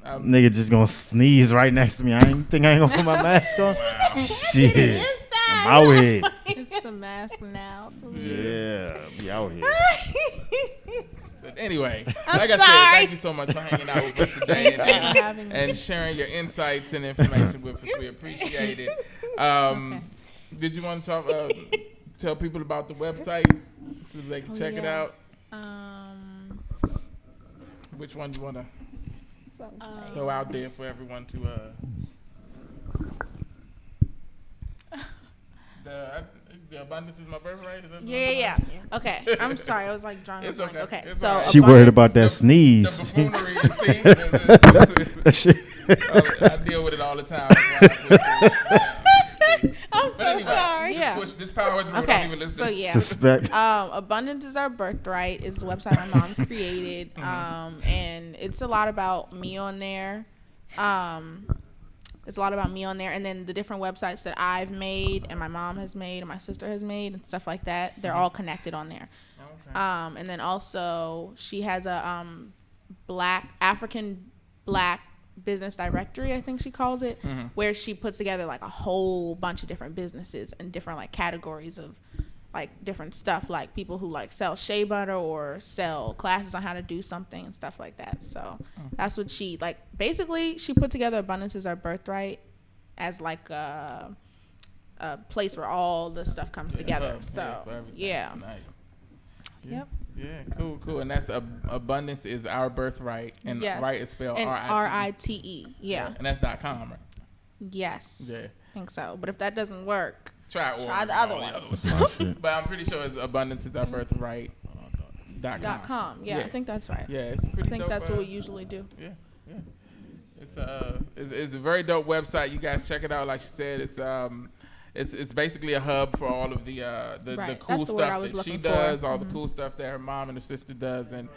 Nigga just gonna sneeze right next to me. I ain't gonna put my mask on.
Wow.
Shit, I'm out here.
It's the mask now.
Yeah, be out here.
But anyway, like I said, thank you so much for hanging out with us today and sharing your insights and information with us. We appreciate it.
Okay.
Did you want to tell people about the website so they can check it out? Which one do you want to throw out there for everyone to? The abundance is my birthright. Is that
Yeah. Okay. I'm sorry. I was like drawing a
It's
blank.
okay.
Okay.
It's
So
all right.
She worried about that sneeze.
The buffoonery, I deal with it all the time.
I'm so sorry.
Yeah.
Push this power through. Don't
Okay.
even listen.
Uh,
So yeah.
Suspect.
Abundance is Our Birthright is the website my mom created. And it's a lot about me on there. It's a lot about me on there, and then the different websites that I've made and my mom has made and my sister has made and stuff like that. They're all connected on there.
Okay.
And then also she has a African black business directory, I think she calls it, where she puts together like a whole bunch of different businesses and different like categories of like different stuff, like people who like sell shea butter or sell classes on how to do something and stuff like that. So that's what she like. Basically, she put together Abundance is Our Birthright as like a place where all the stuff comes together. So yeah.
Nice.
Yep.
Yeah, cool. And that's abundance is our birthright, and
Yes.
right is spelled
And
R-I-T-E.
R-I-T-E. Yeah.
And that's .com, right?
Yes.
Yeah.
I think so. But if that doesn't work,
Try Orange.
Try the other ones.
But I'm pretty sure it's abundanceisourbirthright.com.
Yeah, I think that's right.
Yeah, it's a pretty
I think
dope,
that's what we usually do.
Yeah. It's a very dope website. You guys check it out. Like she said, it's basically a hub for all of the cool
That's the word I was
stuff that she
looking for.
does, all the cool stuff that her mom and her sister does, and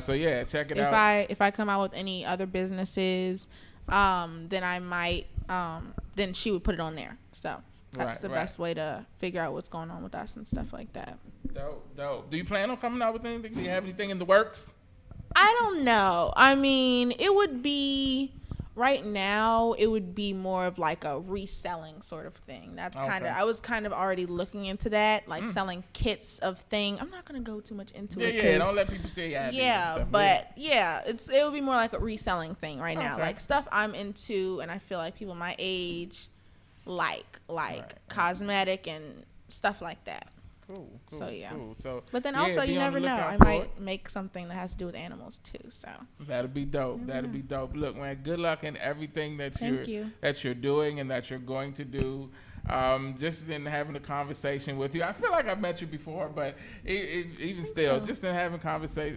so yeah, check it out.
If I come out with any other businesses, then I might then she would put it on there. So that's the best way to figure out what's going on with us and stuff like that.
Dope. Do you plan on coming out with anything? Do you have anything in the works?
I don't know. I mean, it would be right now. It would be more of like a reselling sort of thing. That's kind of. I was kind of already looking into that, like selling kits of thing. I'm not gonna go too much into it.
Yeah. Don't let people steal your ideas.
Yeah, but it would be more like a reselling thing right now, like stuff I'm into, and I feel like people my age like cosmetic and stuff like that.
Cool.
So yeah.
Cool. So,
but then also you never know. I might make something that has to do with animals too. So
that'll be dope. Mm-hmm. That'll be dope. Look, man, good luck in everything that you're doing and that you're going to do. Just in having a conversation with you, I feel like I've met you before, but even still, just in having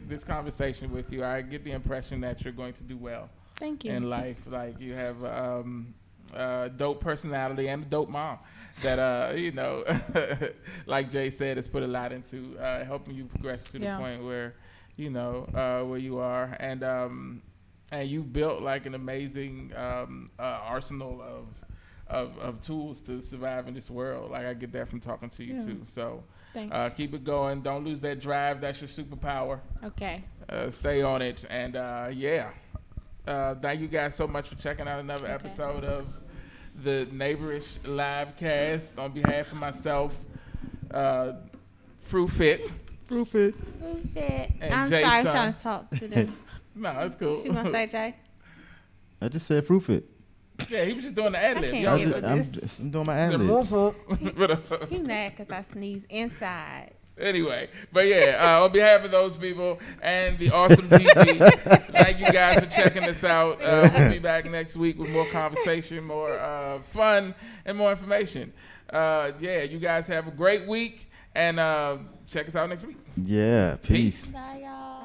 this conversation with you, I get the impression that you're going to do well.
Thank you.
In life, like you have a dope personality and a dope mom that like Jay said, has put a lot into helping you progress to the point where where you are, and you built like an amazing arsenal of tools to survive in this world. Like I get that from talking to you too. So keep it going. Don't lose that drive. That's your superpower.
Okay.
Stay on it, and thank you guys so much for checking out another episode of the Neighborish live cast. On behalf of myself, Fruitfit.
I'm
Jay
sorry, I'm
Son.
trying to talk to them.
No, it's cool.
You want to say, Jay?
I just said Fruitfit.
Yeah, he was just doing the ad lib.
I'm doing my ad libs.
He mad because I sneeze inside.
Anyway, but yeah, on behalf of those people and the awesome Gigi, thank you guys for checking us out. We'll be back next week with more conversation, more fun, and more information. You guys have a great week, and check us out next week.
Yeah, peace.
Bye, y'all.